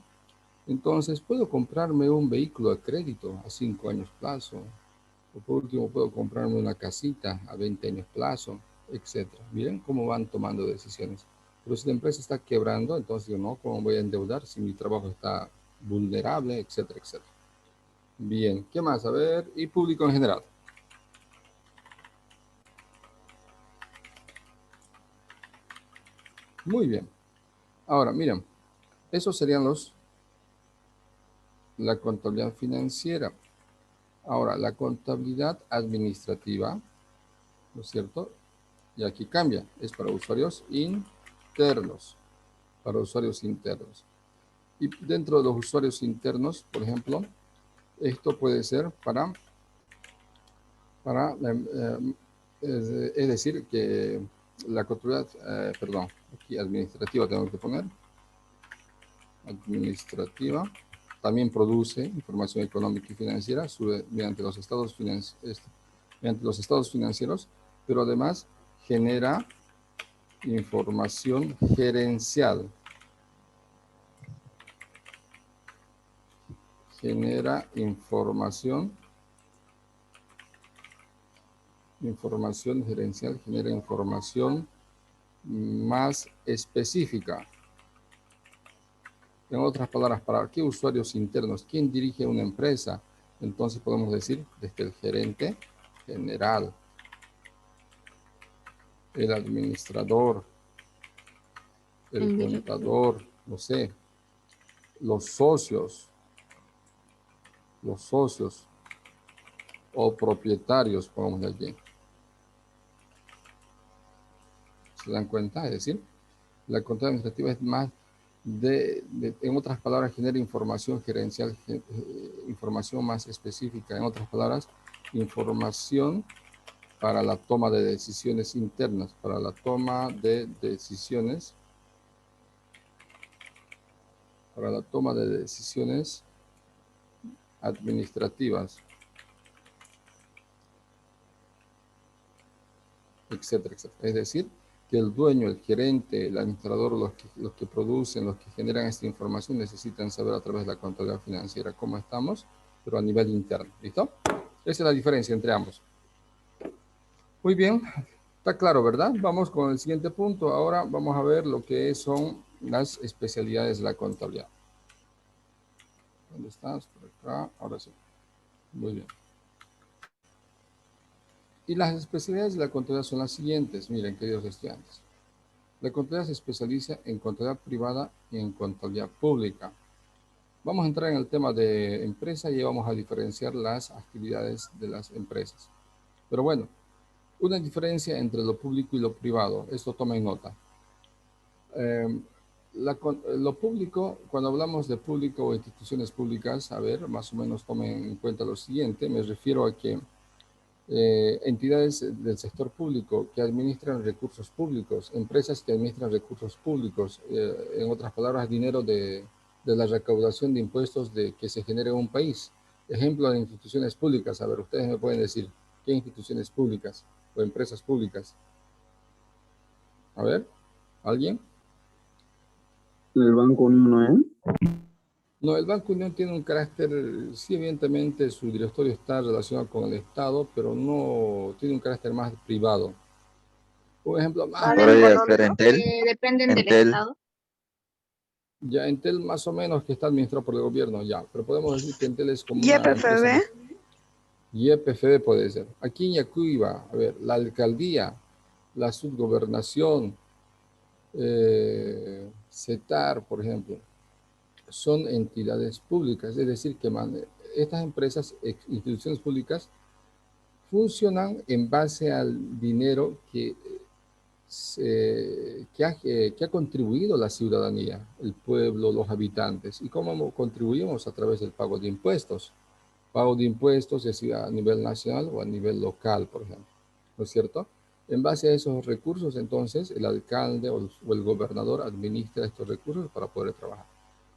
entonces puedo comprarme un vehículo a crédito a 5 años plazo, o por último puedo comprarme una casita a 20 años plazo, etcétera. Miren cómo van tomando decisiones. Pero si la empresa está quebrando, entonces yo no, ¿cómo voy a endeudar si mi trabajo está vulnerable, etcétera, etcétera? Bien, ¿qué más? A ver, y público en general. Muy bien. Ahora, miren, esos serían la contabilidad financiera. Ahora, la contabilidad administrativa, ¿no es cierto? Y aquí cambia, es para usuarios internos, para usuarios internos. Y dentro de los usuarios internos, por ejemplo, esto puede ser es decir, que la contabilidad, perdón, aquí administrativa tengo que poner, administrativa, también produce información económica y financiera mediante los estados financieros, pero además genera información gerencial. Genera información gerencial, genera información más específica. En otras palabras, ¿para qué usuarios internos? ¿Quién dirige una empresa? Entonces podemos decir desde el gerente general, el administrador, el contador, no sé, los socios o propietarios, pongamos de aquí. ¿Se dan cuenta? Es decir, La contabilidad administrativa es más en otras palabras, genera información gerencial, información más específica. En otras palabras, información para la toma de decisiones internas, para la toma de decisiones, administrativas, etcétera, etcétera. Es decir, que el dueño, el gerente, el administrador, los que producen, los que generan esta información, necesitan saber a través de la contabilidad financiera cómo estamos, pero a nivel interno. ¿Listo? Esa es la diferencia entre ambos. Muy bien, está claro, ¿verdad? Vamos con el siguiente punto. Ahora vamos a ver lo que son las especialidades de la contabilidad. ¿Dónde estás? Por acá. Ahora sí. Muy bien. Y las especialidades de la contabilidad son las siguientes. Miren, queridos estudiantes. La contabilidad se especializa en contabilidad privada y en contabilidad pública. Vamos a entrar en el tema de empresa y vamos a diferenciar las actividades de las empresas. Pero bueno, una diferencia entre lo público y lo privado. Esto tomen nota. Lo público, cuando hablamos de público o instituciones públicas, a ver, más o menos tomen en cuenta lo siguiente. Me refiero a que entidades del sector público que administran recursos públicos, empresas que administran recursos públicos, en otras palabras, dinero de la recaudación de impuestos que se genera en un país. Ejemplo de instituciones públicas. A ver, ustedes me pueden decir, ¿qué instituciones públicas o empresas públicas? A ver, ¿alguien? El Banco Unión, No, el Banco Unión tiene un carácter, sí, evidentemente su directorio está relacionado con el Estado, pero no tiene un carácter más privado. Un ejemplo más. Podría ser Entel. Dependen del Entel. Estado. Ya Entel más o menos que está administrado por el gobierno, ya, pero podemos decir que Entel es como una empresa. YPFB puede ser. Aquí en Yacuiba, a ver, la alcaldía, la subgobernación, CETAR, por ejemplo, son entidades públicas, es decir, que estas empresas, instituciones públicas, funcionan en base al dinero que ha contribuido la ciudadanía, el pueblo, los habitantes. ¿Y cómo contribuimos? A través del pago de impuestos. Pago de impuestos, ya sea a nivel nacional o a nivel local, por ejemplo. ¿No es cierto? En base a esos recursos, entonces, el alcalde o el gobernador administra estos recursos para poder trabajar.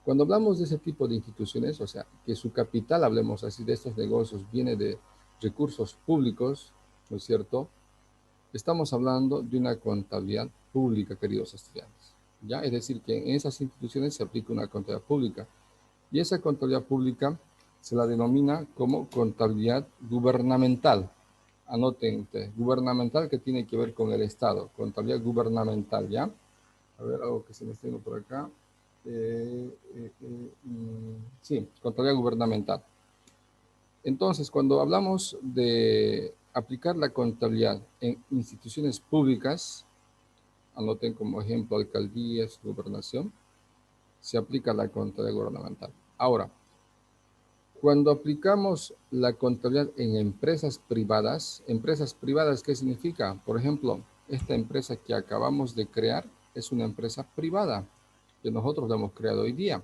Cuando hablamos de ese tipo de instituciones, o sea, que su capital, hablemos así, de estos negocios, viene de recursos públicos, ¿no es cierto? Estamos hablando de una contabilidad pública, queridos estudiantes. ¿Ya? Es decir, que en esas instituciones se aplica una contabilidad pública. Y esa contabilidad pública se la denomina como contabilidad gubernamental. Anoten ustedes, gubernamental, que tiene que ver con el Estado, contabilidad gubernamental, ¿ya? A ver, algo que se me está yendo por acá. Sí, contabilidad gubernamental. Entonces, cuando hablamos de aplicar la contabilidad en instituciones públicas, anoten como ejemplo alcaldías, gobernación, se aplica la contabilidad gubernamental. Ahora, cuando aplicamos la contabilidad en empresas privadas, ¿qué significa? Por ejemplo, esta empresa que acabamos de crear es una empresa privada que nosotros la hemos creado hoy día.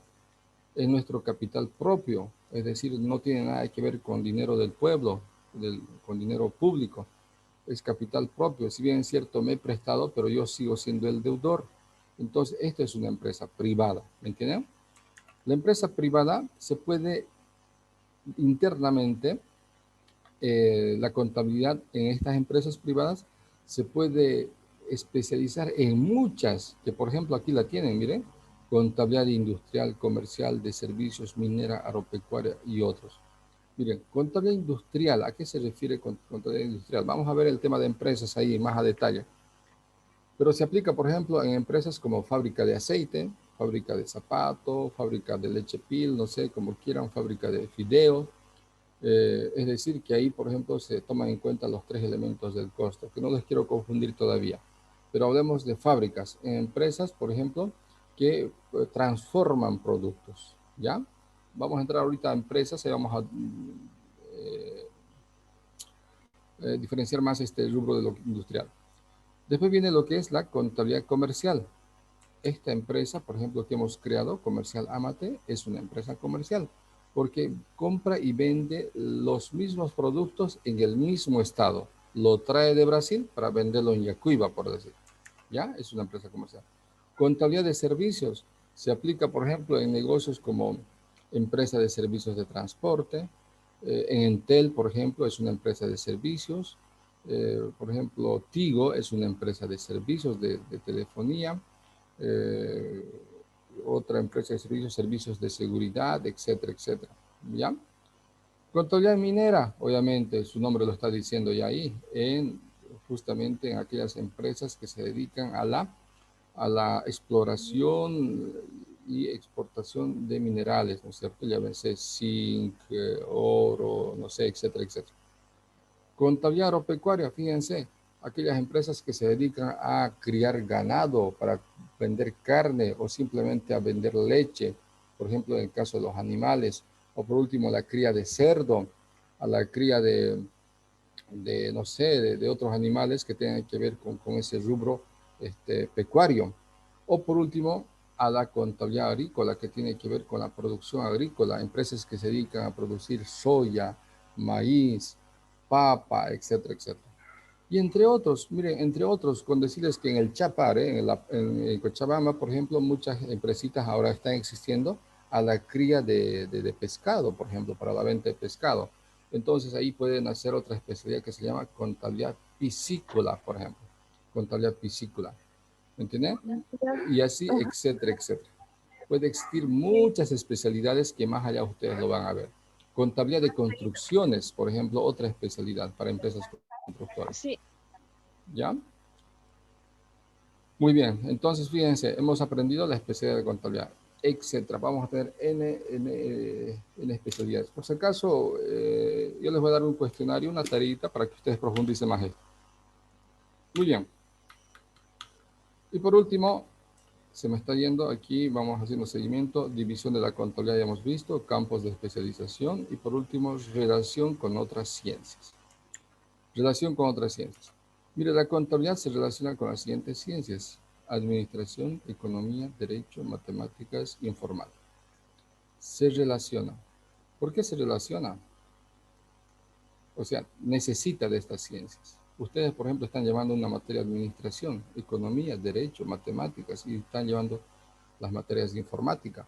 Es nuestro capital propio, es decir, no tiene nada que ver con dinero del pueblo, con dinero público. Es capital propio. Si bien es cierto, me he prestado, pero yo sigo siendo el deudor. Entonces, esta es una empresa privada, ¿me entienden? La empresa privada se puede internamente, la contabilidad en estas empresas privadas se puede especializar en muchas, que por ejemplo aquí la tienen, miren, contabilidad industrial, comercial, de servicios, minera, agropecuaria y otros. Miren, contabilidad industrial, ¿a qué se refiere con contabilidad industrial? Vamos a ver el tema de empresas ahí más a detalle. Pero se aplica, por ejemplo, en empresas como fábrica de aceite, fábrica de zapatos, fábrica de leche pil, no sé, como quieran, fábrica de fideo. Es decir, que ahí, por ejemplo, se toman en cuenta los tres elementos del costo, que no les quiero confundir todavía. Pero hablemos de fábricas, en empresas, por ejemplo, que transforman productos, ¿ya? Vamos a entrar ahorita a empresas y vamos a diferenciar más este rubro de lo industrial. Después viene lo que es la contabilidad comercial. esta empresa, por ejemplo, que hemos creado, Comercial Amate, es una empresa comercial, porque compra y vende los mismos productos en el mismo estado. Lo trae de Brasil para venderlo en Yacuiba, por decir. ¿Ya? Es una empresa comercial. Contabilidad de servicios se aplica, por ejemplo, en negocios como empresa de servicios de transporte. En Entel, por ejemplo, es una empresa de servicios. Por ejemplo, Tigo es una empresa de servicios de telefonía. Otra empresa de servicios, servicios de seguridad, etcétera, etcétera. ¿Ya? Contabilidad minera, obviamente, su nombre lo está diciendo ya ahí, justamente en aquellas empresas que se dedican a la exploración y exportación de minerales, ¿no es cierto? Ya ven, zinc, oro, no sé, etcétera, etcétera. Contabilidad agropecuaria, fíjense, aquellas empresas que se dedican a criar ganado para vender carne o simplemente a vender leche, por ejemplo, en el caso de los animales, o por último la cría de cerdo, a la cría de no sé, de otros animales que tengan que ver con ese rubro pecuario. O por último, a la contabilidad agrícola, que tiene que ver con la producción agrícola, empresas que se dedican a producir soya, maíz, papa, etcétera, etcétera. Y entre otros, miren, entre otros, con decirles que en el Chapare, en Cochabamba, por ejemplo, muchas empresitas ahora están existiendo a la cría de pescado, por ejemplo, para la venta de pescado. Entonces ahí pueden hacer otra especialidad que se llama contabilidad piscícola, por ejemplo. Contabilidad piscícola. ¿Me entienden? Y así, etcétera, etcétera. Puede existir muchas especialidades que más allá ustedes lo van a ver. Contabilidad de construcciones, por ejemplo, otra especialidad para empresas constructoras. Sí. ¿Ya? Muy bien, entonces fíjense, hemos aprendido la especialidad de contabilidad, etcétera. Vamos a tener N especialidades. Por si acaso, yo les voy a dar un cuestionario, una tareita para que ustedes profundicen más esto. Muy bien. Y por último, se me está yendo aquí, vamos haciendo seguimiento, división de la contabilidad ya hemos visto, campos de especialización y por último, relación con otras ciencias. Relación con otras ciencias. Mire, la contabilidad se relaciona con las siguientes ciencias: administración, economía, derecho, matemáticas, informática. Se relaciona. ¿Por qué se relaciona? O sea, necesita de estas ciencias. Ustedes, por ejemplo, están llevando una materia de administración, economía, derecho, matemáticas y están llevando las materias de informática.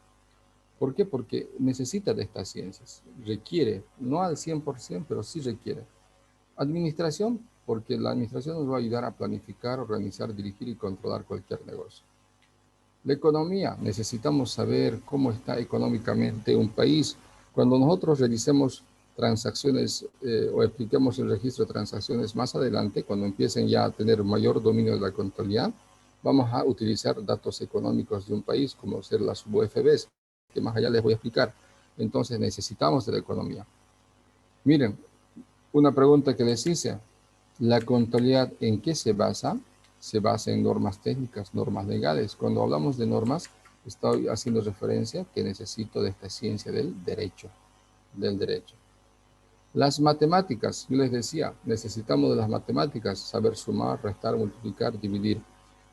¿Por qué? Porque necesita de estas ciencias. Requiere, no al 100%, pero sí requiere. Administración, porque la administración nos va a ayudar a planificar, organizar, dirigir y controlar cualquier negocio. La economía, necesitamos saber cómo está económicamente un país. Cuando nosotros realicemos transacciones o expliquemos el registro de transacciones más adelante, cuando empiecen ya a tener mayor dominio de la contabilidad, vamos a utilizar datos económicos de un país, como ser las UFBs, que más allá les voy a explicar. Entonces necesitamos de la economía. Miren, una pregunta que les hice: ¿la contabilidad en qué se basa? Se basa en normas técnicas, normas legales. Cuando hablamos de normas, estoy haciendo referencia que necesito de esta ciencia del derecho. Las matemáticas, yo les decía, necesitamos de las matemáticas, saber sumar, restar, multiplicar, dividir.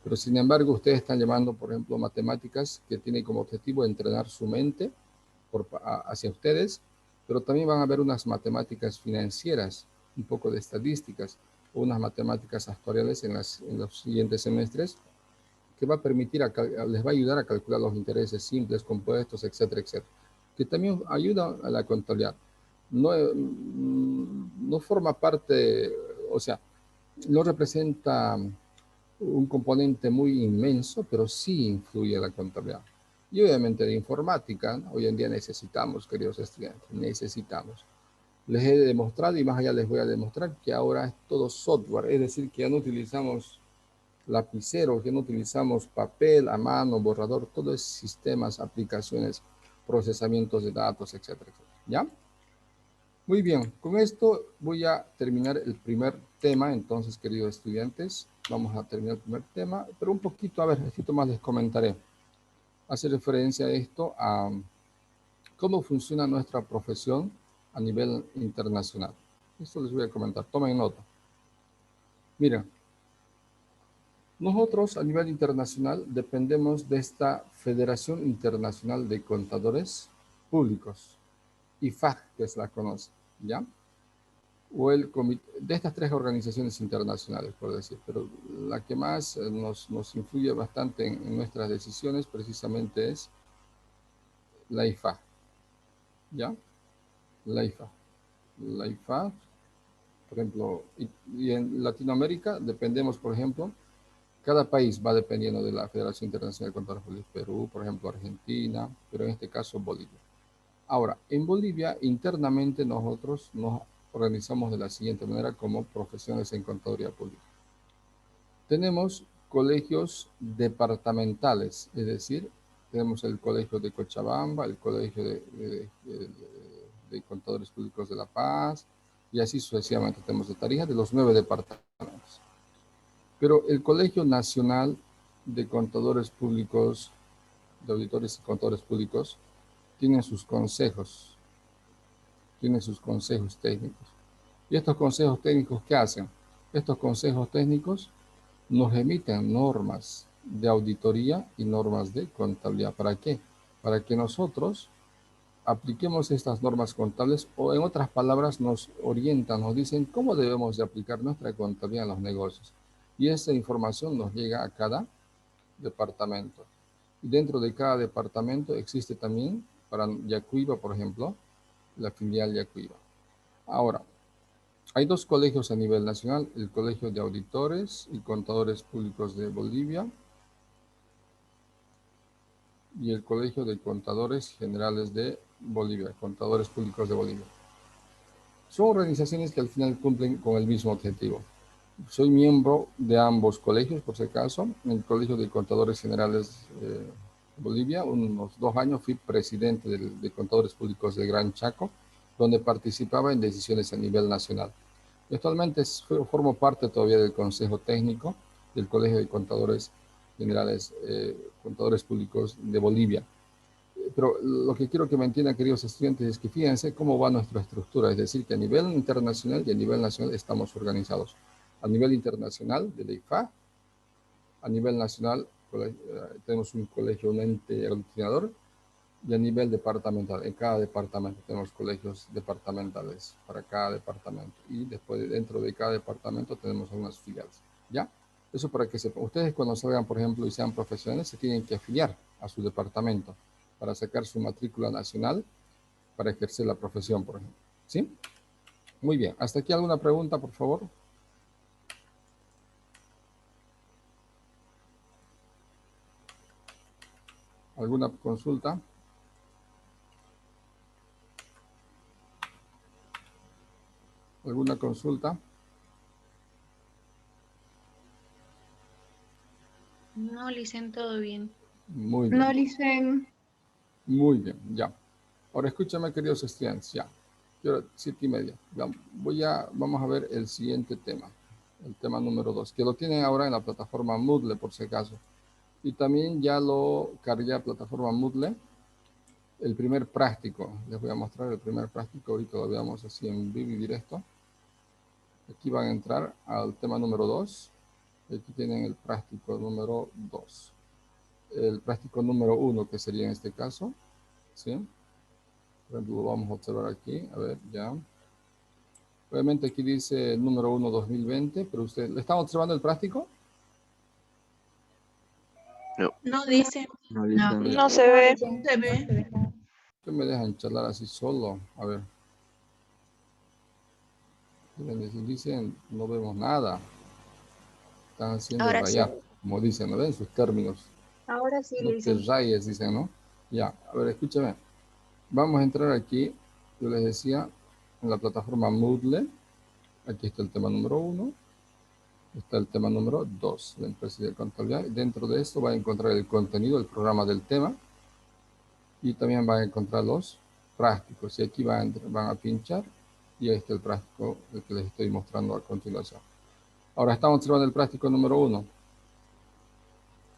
Pero sin embargo, ustedes están llevando, por ejemplo, matemáticas que tienen como objetivo entrenar su mente hacia ustedes, pero también van a haber unas matemáticas financieras, un poco de estadísticas, o unas matemáticas actuariales en los siguientes semestres, que va a permitir, les va a ayudar a calcular los intereses simples, compuestos, etcétera, etcétera, que también ayuda a la contabilidad. No forma parte, o sea, no representa un componente muy inmenso, pero sí influye en la contabilidad. Y obviamente de informática, ¿no? Hoy en día necesitamos, queridos estudiantes, necesitamos. Les he demostrado y más allá les voy a demostrar que ahora es todo software, es decir, que ya no utilizamos lapicero, que no utilizamos papel a mano, borrador, todo es sistemas, aplicaciones, procesamientos de datos, etcétera, etcétera. ¿Ya? Muy bien, con esto voy a terminar el primer tema. Entonces, queridos estudiantes, vamos a terminar el primer tema, pero un poquito, a ver, un poquito más les comentaré. Hace referencia a esto, a cómo funciona nuestra profesión a nivel internacional. Esto les voy a comentar, tomen nota. Miren, Nosotros a nivel internacional dependemos de esta Federación Internacional de Contadores Públicos, IFAC, que se la conoce, ¿ya? O el comité, de estas tres organizaciones internacionales, por decir, pero la que más nos influye bastante en nuestras decisiones precisamente es la IFAC, ¿ya? La IFAC. La IFAC, por ejemplo, y en Latinoamérica dependemos, por ejemplo, cada país va dependiendo de la Federación Internacional de Contadores Públicos. Perú, por ejemplo, Argentina, pero en este caso Bolivia. Ahora, en Bolivia, internamente nosotros nos organizamos de la siguiente manera como profesionales en contaduría pública. Tenemos colegios departamentales, es decir, tenemos el colegio de Cochabamba, el colegio de contadores públicos de La Paz, y así sucesivamente tenemos de Tarija de los 9 departamentos. Pero el Colegio Nacional de Contadores Públicos, de Auditores y Contadores Públicos, tiene sus consejos técnicos. ¿Y estos consejos técnicos qué hacen? Estos consejos técnicos nos emiten normas de auditoría y normas de contabilidad. ¿Para qué? Para que nosotros apliquemos estas normas contables, o en otras palabras nos orientan, nos dicen cómo debemos de aplicar nuestra contabilidad en los negocios. Y esa información nos llega a cada departamento. Y dentro de cada departamento existe también, para Yacuiba, por ejemplo, la filial Yacuiba. Ahora, hay dos colegios a nivel nacional, el Colegio de Auditores y Contadores Públicos de Bolivia y el Colegio de Contadores Generales de Bolivia, Contadores Públicos de Bolivia. Son organizaciones que al final cumplen con el mismo objetivo. Soy miembro de ambos colegios, por si acaso. En el Colegio de Contadores Generales de Bolivia, unos 2 años fui presidente de Contadores Públicos de Gran Chaco, donde participaba en decisiones a nivel nacional. Y actualmente formo parte todavía del Consejo Técnico del Colegio de Contadores Generales, Contadores Públicos de Bolivia. Pero lo que quiero que me entiendan, queridos estudiantes, es que fíjense cómo va nuestra estructura, es decir, que a nivel internacional y a nivel nacional estamos organizados. A nivel internacional, de la IFA, a nivel nacional tenemos un colegio, un ente aglutinador, y a nivel departamental, en cada departamento tenemos colegios departamentales para cada departamento, y después dentro de cada departamento tenemos algunas filiales, ¿ya? Eso para que sepan. Ustedes cuando salgan, por ejemplo, y sean profesionales, se tienen que afiliar a su departamento para sacar su matrícula nacional para ejercer la profesión, por ejemplo, ¿sí? Muy bien. ¿Hasta aquí alguna pregunta, por favor? ¿Alguna consulta? ¿Alguna consulta? No, Licen, todo bien. Muy bien. No, Licen. Muy bien, ya. Ahora escúchame, queridos estudiantes, ya. 7:30. Vamos a ver el siguiente tema. El tema número 2, que lo tienen ahora en la plataforma Moodle, por si acaso. Y también ya lo cargué a plataforma Moodle. El primer práctico. Les voy a mostrar el primer práctico. Ahorita lo veamos así en vivo y directo. Aquí van a entrar al tema número 2. Aquí tienen el práctico número 2. El práctico número 1, que sería en este caso, ¿sí? Por ejemplo, lo vamos a observar aquí, a ver, ya. Obviamente aquí dice número 1 2020, pero usted, ¿le están observando el práctico? No dice. No, No, Licen. No se ve. se ve. ¿Qué me dejan charlar así solo? A ver. Dicen, no vemos nada. Están haciendo Ahora sí. rayar, como dicen, ¿no ven sus términos? Ahora sí, No te Licen. rayes, dicen, ¿no? Ya, a ver, escúchame. Vamos a entrar aquí, yo les decía, en la plataforma Moodle. Aquí está el tema número 1. Está el tema número 2, la empresa de contabilidad. Dentro de esto va a encontrar el contenido, el programa del tema. Y también va a encontrar los prácticos. Y aquí van a pinchar. Y ahí está el práctico, el que les estoy mostrando a continuación. Ahora estamos observando el práctico número 1.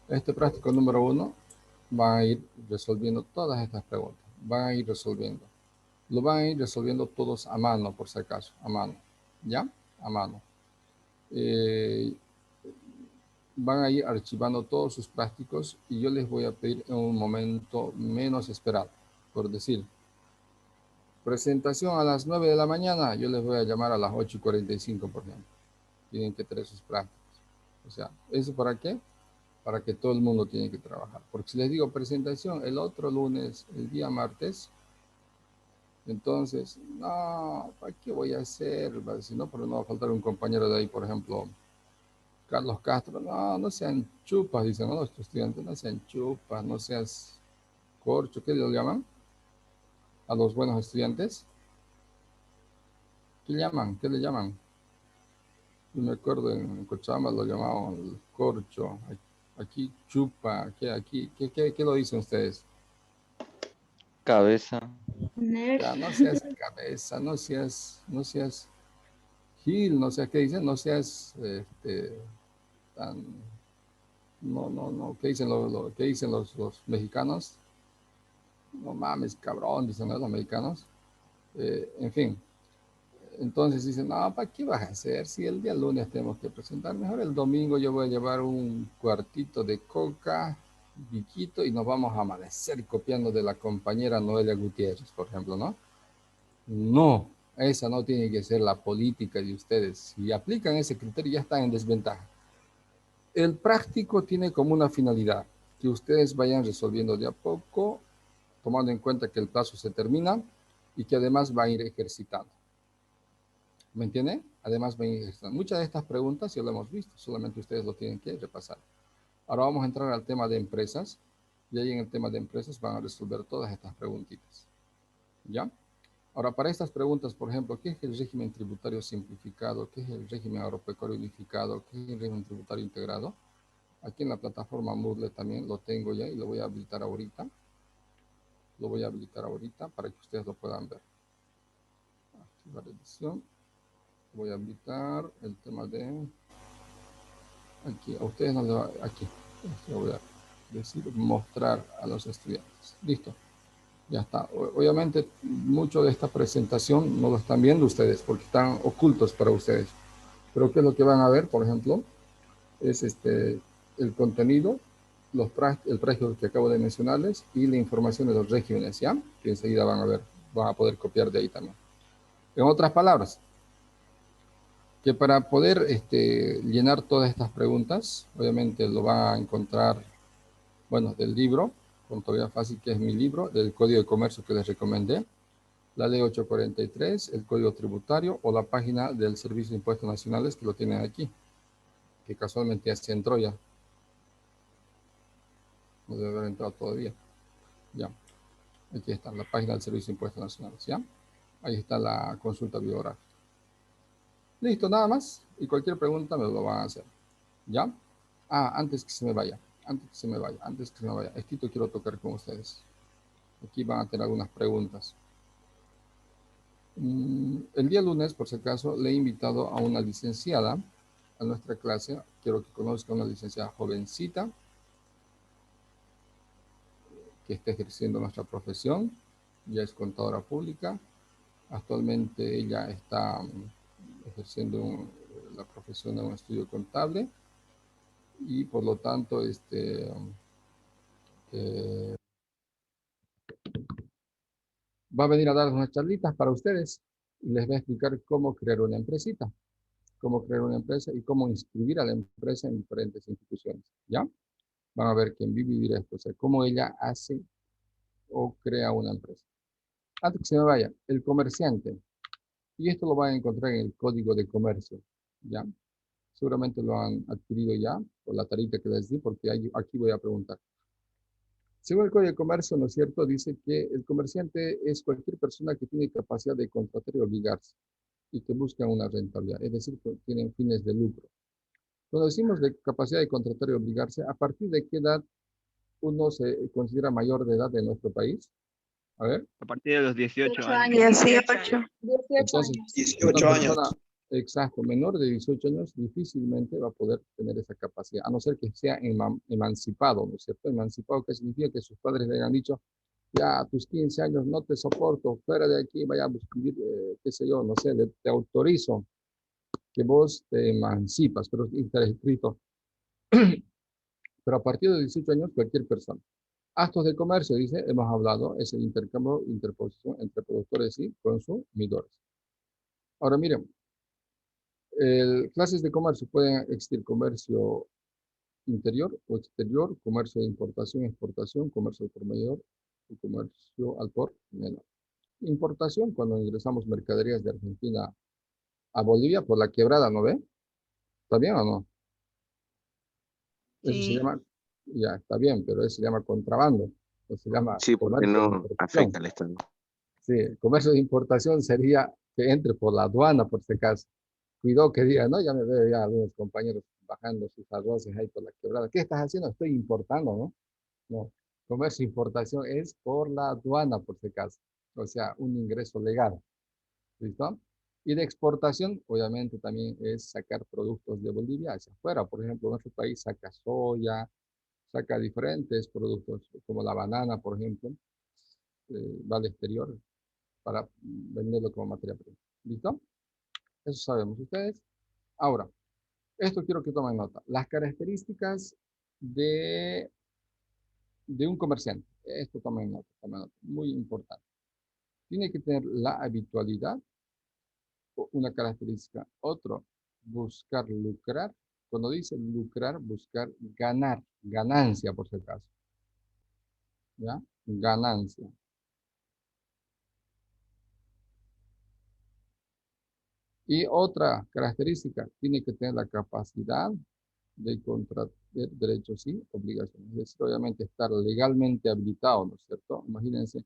Este práctico número 1 va a ir resolviendo todas estas preguntas. Van a ir resolviendo. Lo van a ir resolviendo todos a mano, por si acaso. A mano. ¿Ya? A mano. van a ir archivando todos sus prácticos y yo les voy a pedir en un momento menos esperado. Por decir, presentación a las 9 de la mañana, yo les voy a llamar a las 8:45, por ejemplo. Tienen que tener sus prácticas. O sea, ¿eso para qué? Para que todo el mundo tiene que trabajar. Porque si les digo presentación el otro lunes, el día martes, entonces, no, ¿para qué voy a hacer? Va a decir, no, pero no va a faltar un compañero de ahí, por ejemplo, Carlos Castro. No, no sean chupas, dicen, ¿no? Los estudiantes, no sean chupas, no seas corcho. ¿Qué le llaman? A los buenos estudiantes. ¿Qué llaman? ¿Qué le llaman? Yo me acuerdo en Cochabamba lo llamaban el corcho. Aquí chupa. ¿Qué lo dicen ustedes? Cabeza. Ya, no seas cabeza, no seas gil, no seas, ¿qué dicen? No seas tan, no, ¿qué dicen, qué dicen los mexicanos? No mames, cabrón, dicen, ¿no? Los mexicanos. En fin, entonces dicen, no, ¿para qué vas a hacer? Si el día lunes tenemos que presentar, mejor el domingo yo voy a llevar un cuartito de coca, biquito, y nos vamos a amanecer copiando de la compañera Noelia Gutiérrez, por ejemplo, ¿no? No, esa no tiene que ser la política de ustedes. Si aplican ese criterio ya están en desventaja. El práctico tiene como una finalidad que ustedes vayan resolviendo de a poco, tomando en cuenta que el plazo se termina y que además va a ir ejercitando. ¿Me entienden? Además va a ir ejercitando. Muchas de estas preguntas ya lo hemos visto, solamente ustedes lo tienen que repasar. Ahora vamos a entrar al tema de empresas y ahí en el tema de empresas van a resolver todas estas preguntitas. ¿Ya? Ahora, para estas preguntas, por ejemplo, ¿qué es el régimen tributario simplificado? ¿Qué es el régimen agropecuario unificado? ¿Qué es el régimen tributario integrado? Aquí en la plataforma Moodle también lo tengo ya y lo voy a habilitar ahorita. Lo voy a habilitar ahorita para que ustedes lo puedan ver. Activar edición. Voy a habilitar el tema de... Aquí, a ustedes no les va... Aquí. Lo voy a decir, mostrar a los estudiantes. Listo. Ya está. Obviamente, mucho de esta presentación no lo están viendo ustedes porque están ocultos para ustedes. Pero ¿qué es lo que van a ver, por ejemplo? Es el contenido, el práctico que acabo de mencionarles y la información de los regímenes, ¿ya? Que enseguida van a ver, van a poder copiar de ahí también. En otras palabras, que para poder llenar todas estas preguntas, obviamente lo van a encontrar, bueno, del libro, Contabilidad Fácil, que es mi libro, del Código de Comercio que les recomendé, la Ley 843, el Código Tributario o la página del Servicio de Impuestos Nacionales que lo tienen aquí, que casualmente ya se entró ya. No debe haber entrado todavía. Ya. Aquí está la página del Servicio de Impuestos Nacionales, ¿ya? Ahí está la consulta bibliográfica. Listo, nada más. Y cualquier pregunta me lo van a hacer. ¿Ya? Ah, antes que se me vaya. Esto quiero tocar con ustedes. Aquí van a tener algunas preguntas. El día lunes, por si acaso, le he invitado a una licenciada a nuestra clase. Quiero que conozca a una licenciada jovencita que está ejerciendo nuestra profesión. Ya es contadora pública. Actualmente ella está ejerciendo la profesión de un estudio contable y por lo tanto va a venir a dar unas charlitas para ustedes y les va a explicar cómo crear una empresita, cómo crear una empresa y cómo inscribir a la empresa en diferentes instituciones, ¿ya? Van a ver que en vivo y directo, o sea, cómo ella hace o crea una empresa. Antes que se me vaya, el comerciante, y esto lo van a encontrar en el Código de Comercio, ¿ya? Seguramente lo han adquirido ya por la tarita que les di, porque aquí voy a preguntar. Según el Código de Comercio, ¿no es cierto? Dice que el comerciante es cualquier persona que tiene capacidad de contratar y obligarse y que busca una rentabilidad, es decir, que tienen fines de lucro. Cuando decimos de capacidad de contratar y obligarse, ¿a partir de qué edad uno se considera mayor de edad en nuestro país? A ver. A partir de los 18 años. 18 Entonces, años. 18 una años. persona, exacto, menor de 18 años difícilmente va a poder tener esa capacidad, a no ser que sea emancipado, ¿no es cierto? Emancipado, ¿qué significa? Que sus padres le hayan dicho, ya a tus 15 años no te soporto, fuera de aquí, vaya a buscar, qué sé yo, no sé, te autorizo que vos te emancipas, pero está escrito Pero a partir de 18 años, cualquier persona. Actos de comercio, dice, hemos hablado, es el intercambio, interposición entre productores y consumidores. Ahora miren, clases de comercio pueden existir comercio interior o exterior, comercio de importación, exportación, comercio al por mayor y comercio al por menor. Importación, cuando ingresamos mercaderías de Argentina a Bolivia por la quebrada, ¿no ve? ¿Está bien o no? Eso se Sí. llama, ya está bien, pero eso se llama contrabando, o se llama Sí, porque comercio de no importación. afecta al Estado. Sí, el comercio de importación sería que entre por la aduana, por este caso. Cuidado que diga, no, ya me veo ya algunos compañeros bajando sus arroces ahí por la quebrada. ¿Qué estás haciendo? Estoy importando, ¿no? No, comercio de importación es por la aduana, por este caso. O sea, un ingreso legal. ¿Listo? Y de exportación, obviamente, también es sacar productos de Bolivia hacia afuera. Por ejemplo, nuestro país saca soya, saca diferentes productos, como la banana, por ejemplo, va al exterior para venderlo como materia prima. ¿Listo? Eso sabemos ustedes. Ahora, esto quiero que tomen nota. Las características de, de un comerciante. Esto tomen nota. Muy importante. Tiene que tener la habitualidad, una característica. Otro, buscar lucrar. Cuando dice lucrar, buscar ganar, ganancia por si acaso. ¿Ya? Ganancia. Y otra característica, tiene que tener la capacidad de contratar derechos y obligaciones. Es decir, obviamente estar legalmente habilitado, ¿no es cierto? Imagínense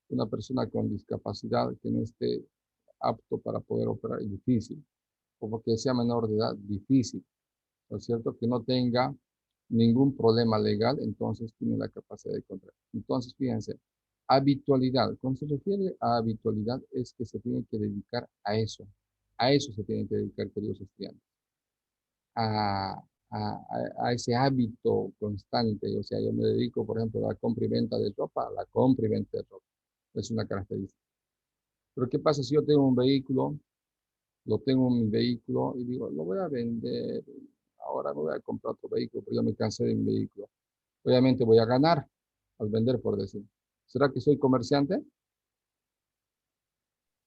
una persona con discapacidad que no esté apto para poder operar, es difícil. O porque sea menor de edad, difícil. ¿No es cierto? Que no tenga ningún problema legal, entonces tiene la capacidad de contratar. Entonces, fíjense, habitualidad. Cuando se refiere a habitualidad es que se tiene que dedicar a eso. A eso se tienen que dedicar, queridos estudiantes. A ese hábito constante. O sea, yo me dedico, por ejemplo, a la compra y venta de ropa, a la compra y venta de ropa. Es una característica. Pero ¿qué pasa si yo tengo un vehículo, lo tengo en mi vehículo y digo, lo voy a vender, ahora me voy a comprar otro vehículo, porque yo me cansé de mi vehículo? Obviamente voy a ganar al vender, por decir. ¿Será que soy comerciante?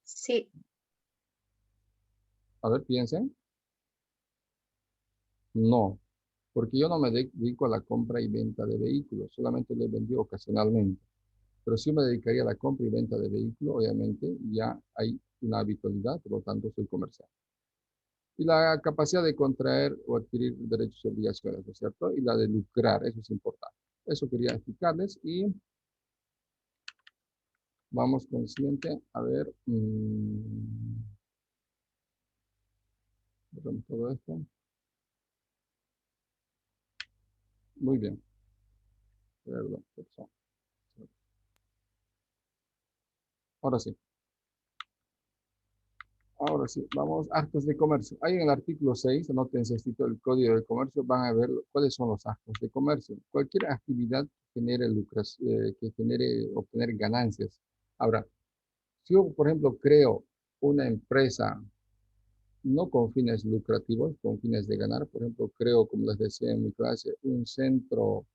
Sí. A ver, piensen. No, porque yo no me dedico a la compra y venta de vehículos, solamente lo he vendido ocasionalmente. Pero si yo me dedicaría a la compra y venta de vehículos, obviamente ya hay una habitualidad, por lo tanto soy comerciante. Y la capacidad de contraer o adquirir derechos y obligaciones, ¿no es cierto? Y la de lucrar, eso es importante. Eso quería explicarles y vamos con el siguiente. A ver, veremos todo esto. Muy bien. Perdón, perdón. Ahora sí. Ahora sí, vamos, actos de comercio. Ahí en el artículo 6, anótense este el Código de Comercio, van a ver cuáles son los actos de comercio. Cualquier actividad que genere lucros, que genere obtener ganancias. Ahora, si yo, por ejemplo, creo una empresa no con fines lucrativos, con fines de ganar, por ejemplo, creo, como les decía en mi clase, un centro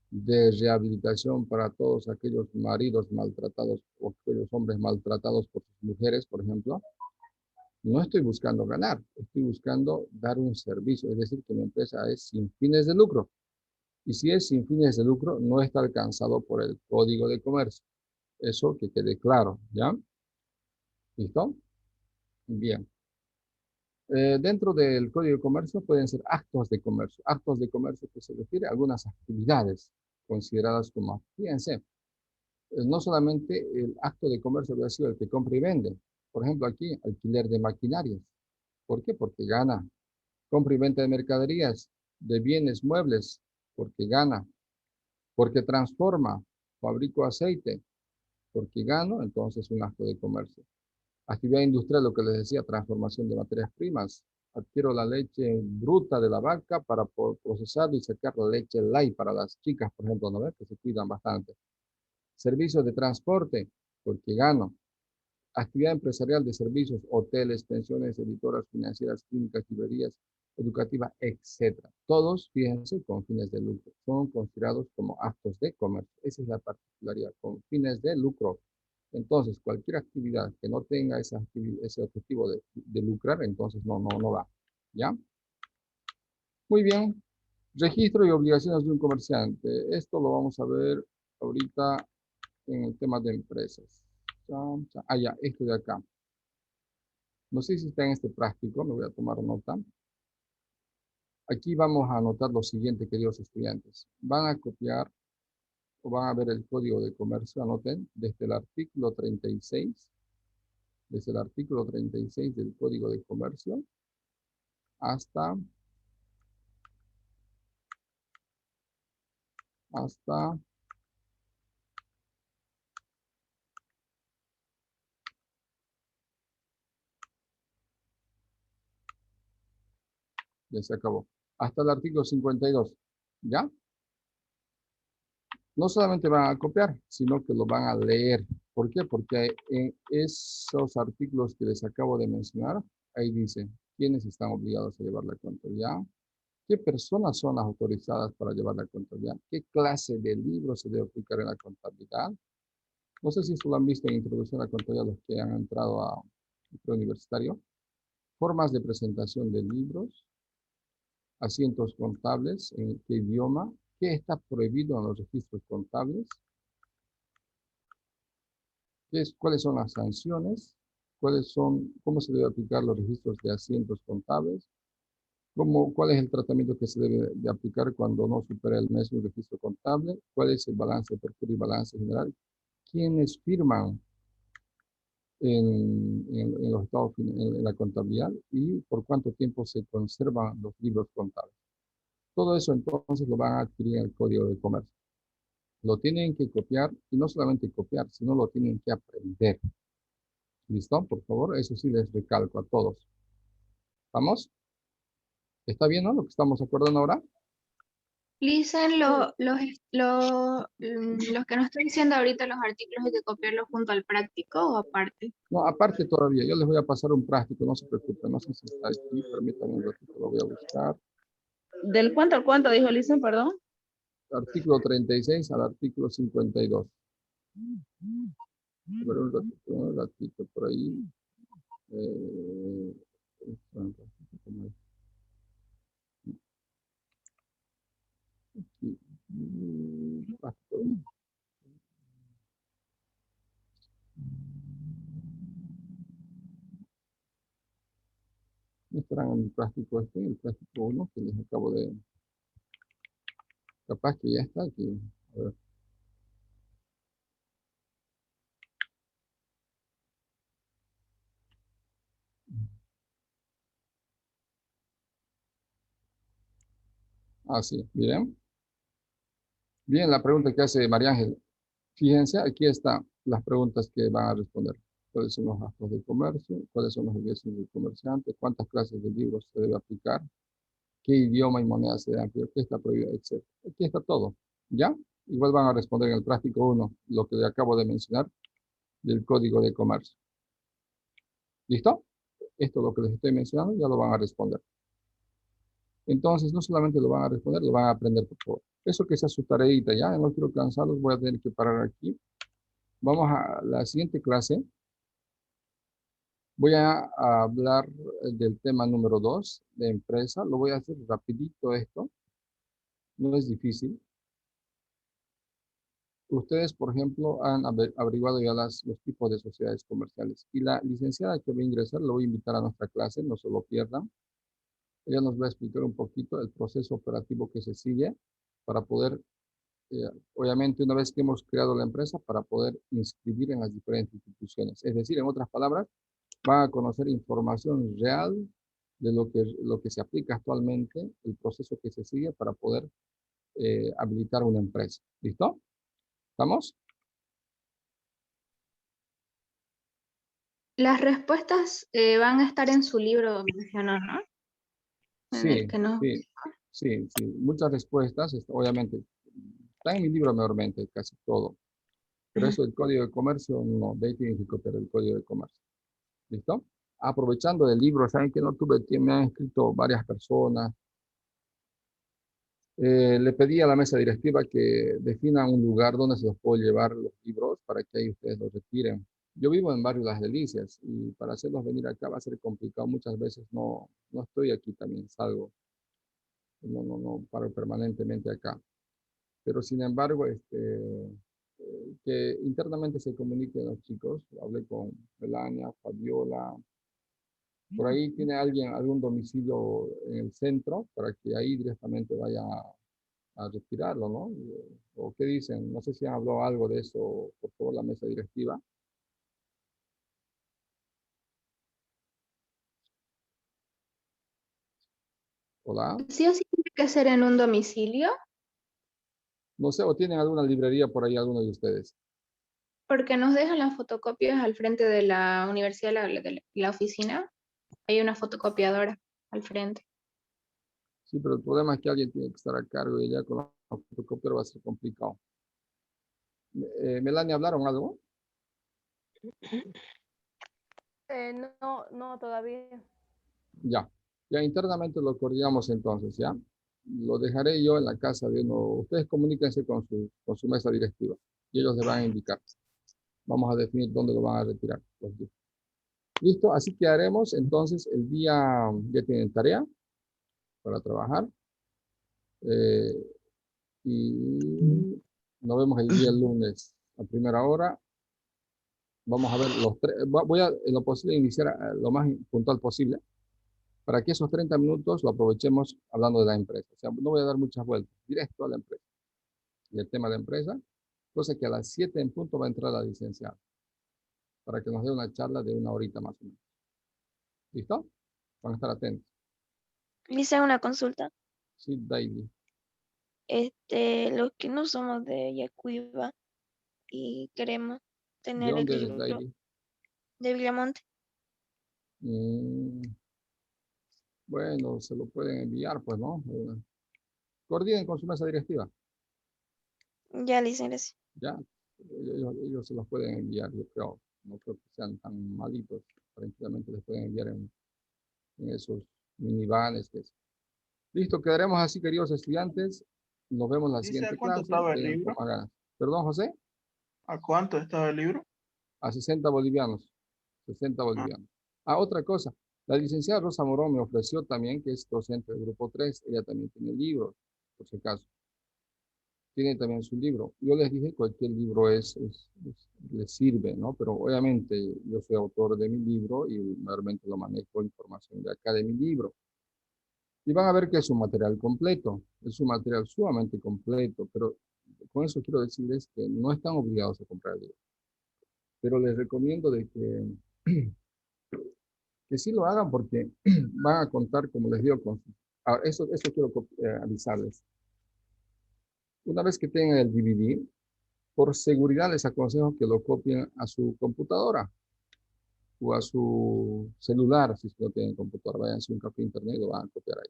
de rehabilitación para todos aquellos maridos maltratados o aquellos hombres maltratados por sus mujeres, por ejemplo. No estoy buscando ganar, estoy buscando dar un servicio, es decir, que mi empresa es sin fines de lucro. Y si es sin fines de lucro, no está alcanzado por el Código de Comercio. Eso que quede claro, ¿ya? ¿Listo? Bien. Dentro del Código de Comercio pueden ser actos de comercio. Actos de comercio que se refiere a algunas actividades consideradas como, fíjense, no solamente el acto de comercio había sido el que compra y vende. Por ejemplo, aquí, alquiler de maquinarias. ¿Por qué? Porque gana. Compra y venta de mercaderías, de bienes muebles, porque gana. Porque transforma, fabrico aceite, porque gano, entonces un acto de comercio. Actividad industrial, lo que les decía, transformación de materias primas. Adquiero la leche bruta de la vaca para procesarlo y sacar la leche light para las chicas, por ejemplo, ¿no ves? Que se cuidan bastante. Servicios de transporte, porque gano. Actividad empresarial de servicios, hoteles, pensiones, editoras financieras, clínicas, librerías, educativa, etc. Todos, fíjense, con fines de lucro. Son considerados como actos de comercio. Esa es la particularidad, con fines de lucro. Entonces, cualquier actividad que no tenga ese objetivo de lucrar, entonces no va. ¿Ya? Muy bien. Registro y obligaciones de un comerciante. Esto lo vamos a ver ahorita en el tema de empresas. Ah, ya, esto de acá. No sé si está en este práctico, me voy a tomar nota. Aquí vamos a anotar lo siguiente, queridos estudiantes. Van a copiar o van a ver el código de comercio, anoten, desde el artículo 36, desde el artículo 36 del código de comercio hasta ya se acabó, hasta el artículo 52, ¿ya? No solamente van a copiar, sino que lo van a leer. ¿Por qué? Porque en esos artículos que les acabo de mencionar, ahí dice quiénes están obligados a llevar la contabilidad, qué personas son las autorizadas para llevar la contabilidad, qué clase de libros se debe aplicar en la contabilidad. No sé si esto lo han visto en Introducción a la Contabilidad los que han entrado a preuniversitario. Formas de presentación de libros, asientos contables, en qué idioma, qué está prohibido en los registros contables, cuáles son las sanciones, cómo se debe aplicar los registros de asientos contables, cuál es el tratamiento que se debe de aplicar cuando no supera el mes un registro contable, cuál es el balance de apertura y balance general, quiénes firman en los estados, en la contabilidad y por cuánto tiempo se conservan los libros contables. Todo eso entonces lo van a adquirir en el Código de Comercio. Lo tienen que copiar y no solamente copiar, sino lo tienen que aprender. ¿Listo? Por favor, eso sí les recalco a todos. ¿Vamos? ¿Está bien, no? Lo que estamos acordando ahora. Listen, los que nos estoy diciendo ahorita, los artículos, hay que copiarlos junto al práctico o aparte. No, aparte todavía. Yo les voy a pasar un práctico, no se preocupen. No sé si está aquí. Permítanme un ratito, lo voy a buscar. ¿Del cuánto al cuánto dijo Lisa, perdón? Artículo 36 al artículo 52. A ver, un ratito por ahí. Estarán en el práctico el práctico 1 que les acabo de... Capaz que ya está aquí. A ver. Ah, sí, miren. Bien, la pregunta que hace María Ángel. Fíjense, aquí están las preguntas que van a responder. ¿Cuáles son los actos de comercio? ¿Cuáles son los obligaciones del comerciante? ¿Cuántas clases de libros se debe aplicar? ¿Qué idioma y moneda se debe aplicar? ¿Qué está prohibido? Etcétera. Aquí está todo. ¿Ya? Igual van a responder en el práctico 1 lo que le acabo de mencionar del Código de Comercio. ¿Listo? Esto es lo que les estoy mencionando, ya lo van a responder. Entonces, no solamente lo van a responder, lo van a aprender por favor. Eso que sea su tareita, ya, no quiero cansarlos, voy a tener que parar aquí. Vamos a la siguiente clase. Voy a hablar del tema número 2 de empresa. Lo voy a hacer rapidito esto. No es difícil. Ustedes, por ejemplo, han averiguado ya los tipos de sociedades comerciales. Y la licenciada que va a ingresar, lo voy a invitar a nuestra clase, no se lo pierdan. Ella nos va a explicar un poquito el proceso operativo que se sigue para poder, obviamente, una vez que hemos creado la empresa, para poder inscribir en las diferentes instituciones. Es decir, en otras palabras, van a conocer información real de lo que se aplica actualmente, el proceso que se sigue para poder habilitar una empresa. ¿Listo? ¿Estamos? Las respuestas van a estar en su libro, mencionó, ¿no? Sí, sí. Muchas respuestas, obviamente, están en mi libro mayormente, casi todo. Pero eso del Código de Comercio, no, de ahí tienen que copiar el Código de Comercio. ¿Listo? Aprovechando el libro, saben que no tuve tiempo, me han escrito varias personas. Le pedí a la mesa directiva que defina un lugar donde se los puedo llevar los libros para que ahí ustedes los retiren. Yo vivo en barrio Las Delicias y para hacerlos venir acá va a ser complicado. Muchas veces no estoy aquí, también salgo. No paro permanentemente acá. Pero sin embargo, que internamente se comuniquen los chicos. Hablé con Melania, Fabiola. Por ahí tiene alguien algún domicilio en el centro para que ahí directamente vaya a retirarlo, ¿no? ¿O qué dicen? No sé si han hablado algo de eso por toda la mesa directiva. Hola. ¿Sí o sí tiene que ser en un domicilio? No sé, o tienen alguna librería por ahí, alguno de ustedes. Porque nos dejan las fotocopias al frente de la universidad, de la oficina. Hay una fotocopiadora al frente. Sí, pero el problema es que alguien tiene que estar a cargo y ya con la fotocopiadora va a ser complicado. Melania, ¿hablaron algo? No, todavía. Ya internamente lo coordinamos entonces, ¿ya? Lo dejaré yo en la casa de uno. Ustedes comuníquense con su mesa directiva y ellos le van a indicar. Vamos a definir dónde lo van a retirar. Listo, así que haremos entonces el día, ya tienen tarea para trabajar. Y nos vemos el día lunes a primera hora. Vamos a ver los tres. Voy a, en lo posible, iniciar lo más puntual posible para que esos 30 minutos lo aprovechemos hablando de la empresa. O sea, no voy a dar muchas vueltas, directo a la empresa. Y el tema de la empresa, cosa que a las 7 en punto va a entrar la licenciada para que nos dé una charla de 1 horita más o menos. ¿Listo? Van a estar atentos. Le hice una consulta. Sí, Daily. Los que no somos de Yacuiba y queremos ¿De tener el dónde eres, libro Daily? de Villamonte. Bueno, se lo pueden enviar, pues, ¿no? Coordinen con su mesa directiva. Ya le hice gracias. Ya, ellos se los pueden enviar, yo creo. No creo que sean tan malitos. Tranquilamente les pueden enviar en esos minivanes. Listo, quedaremos así, queridos estudiantes. Nos vemos la siguiente ¿Cuánto clase. estaba el libro? Perdón, José. ¿A cuánto estaba el libro? A 60 bolivianos. 60 bolivianos. Otra cosa. La licenciada Rosa Morón me ofreció también, que es docente del grupo 3. Ella también tiene libros, por si acaso. Tiene también su libro. Yo les dije cualquier libro les sirve, ¿no? Pero obviamente yo soy autor de mi libro y realmente lo manejo información de acá de mi libro. Y van a ver que es un material completo, es un material sumamente completo, pero con eso quiero decirles que no están obligados a comprar el libro. Pero les recomiendo de que sí lo hagan porque van a contar, como les digo, con eso quiero avisarles. Una vez que tengan el DVD, por seguridad les aconsejo que lo copien a su computadora o a su celular, si no tienen computadora, vayan a un café internet y lo van a copiar ahí.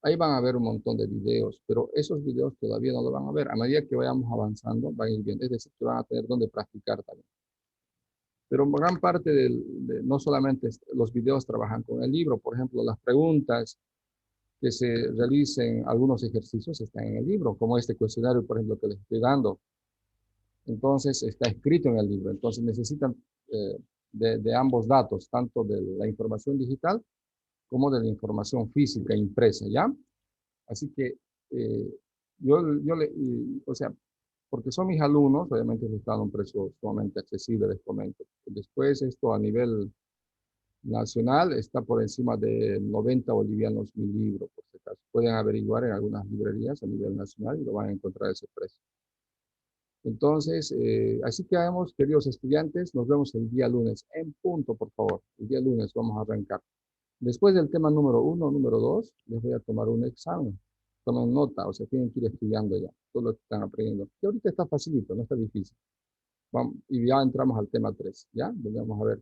Ahí van a ver un montón de videos, pero esos videos todavía no lo van a ver. A medida que vayamos avanzando, van a ir viendo, es decir, que van a tener donde practicar también. Pero gran parte no solamente los videos trabajan con el libro, por ejemplo, las preguntas que se realicen, algunos ejercicios están en el libro, como este cuestionario, por ejemplo, que les estoy dando. Entonces, está escrito en el libro. Entonces, necesitan de ambos datos, tanto de la información digital como de la información física impresa, ¿ya? Así que o sea, porque son mis alumnos, obviamente les está a un precio sumamente accesible, les comento. Después esto a nivel nacional está por encima de 90 bolivianos mi libro, por si acaso. Pueden averiguar en algunas librerías a nivel nacional y lo van a encontrar a ese precio. Entonces, así que vamos, queridos estudiantes, nos vemos el día lunes en punto, por favor. El día lunes vamos a arrancar. Después del tema número 1, número 2, les voy a tomar un examen. Tomen nota, o sea, tienen que ir estudiando ya todo lo que están aprendiendo. Y ahorita está facilito, no está difícil. Vamos, y ya entramos al tema 3, ¿ya? Donde vamos a ver.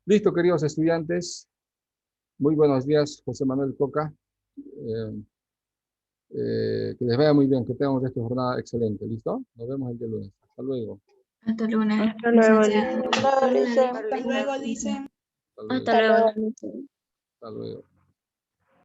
Listo, queridos estudiantes. Muy buenos días, José Manuel Coca. Que les vaya muy bien, que tengan un resto de jornada excelente. ¿Listo? Nos vemos el día lunes. Hasta luego. Hasta lunes. Hasta luego, Licenciado. Lice. Hasta luego, dice. Hasta luego. Hasta luego. Hasta luego.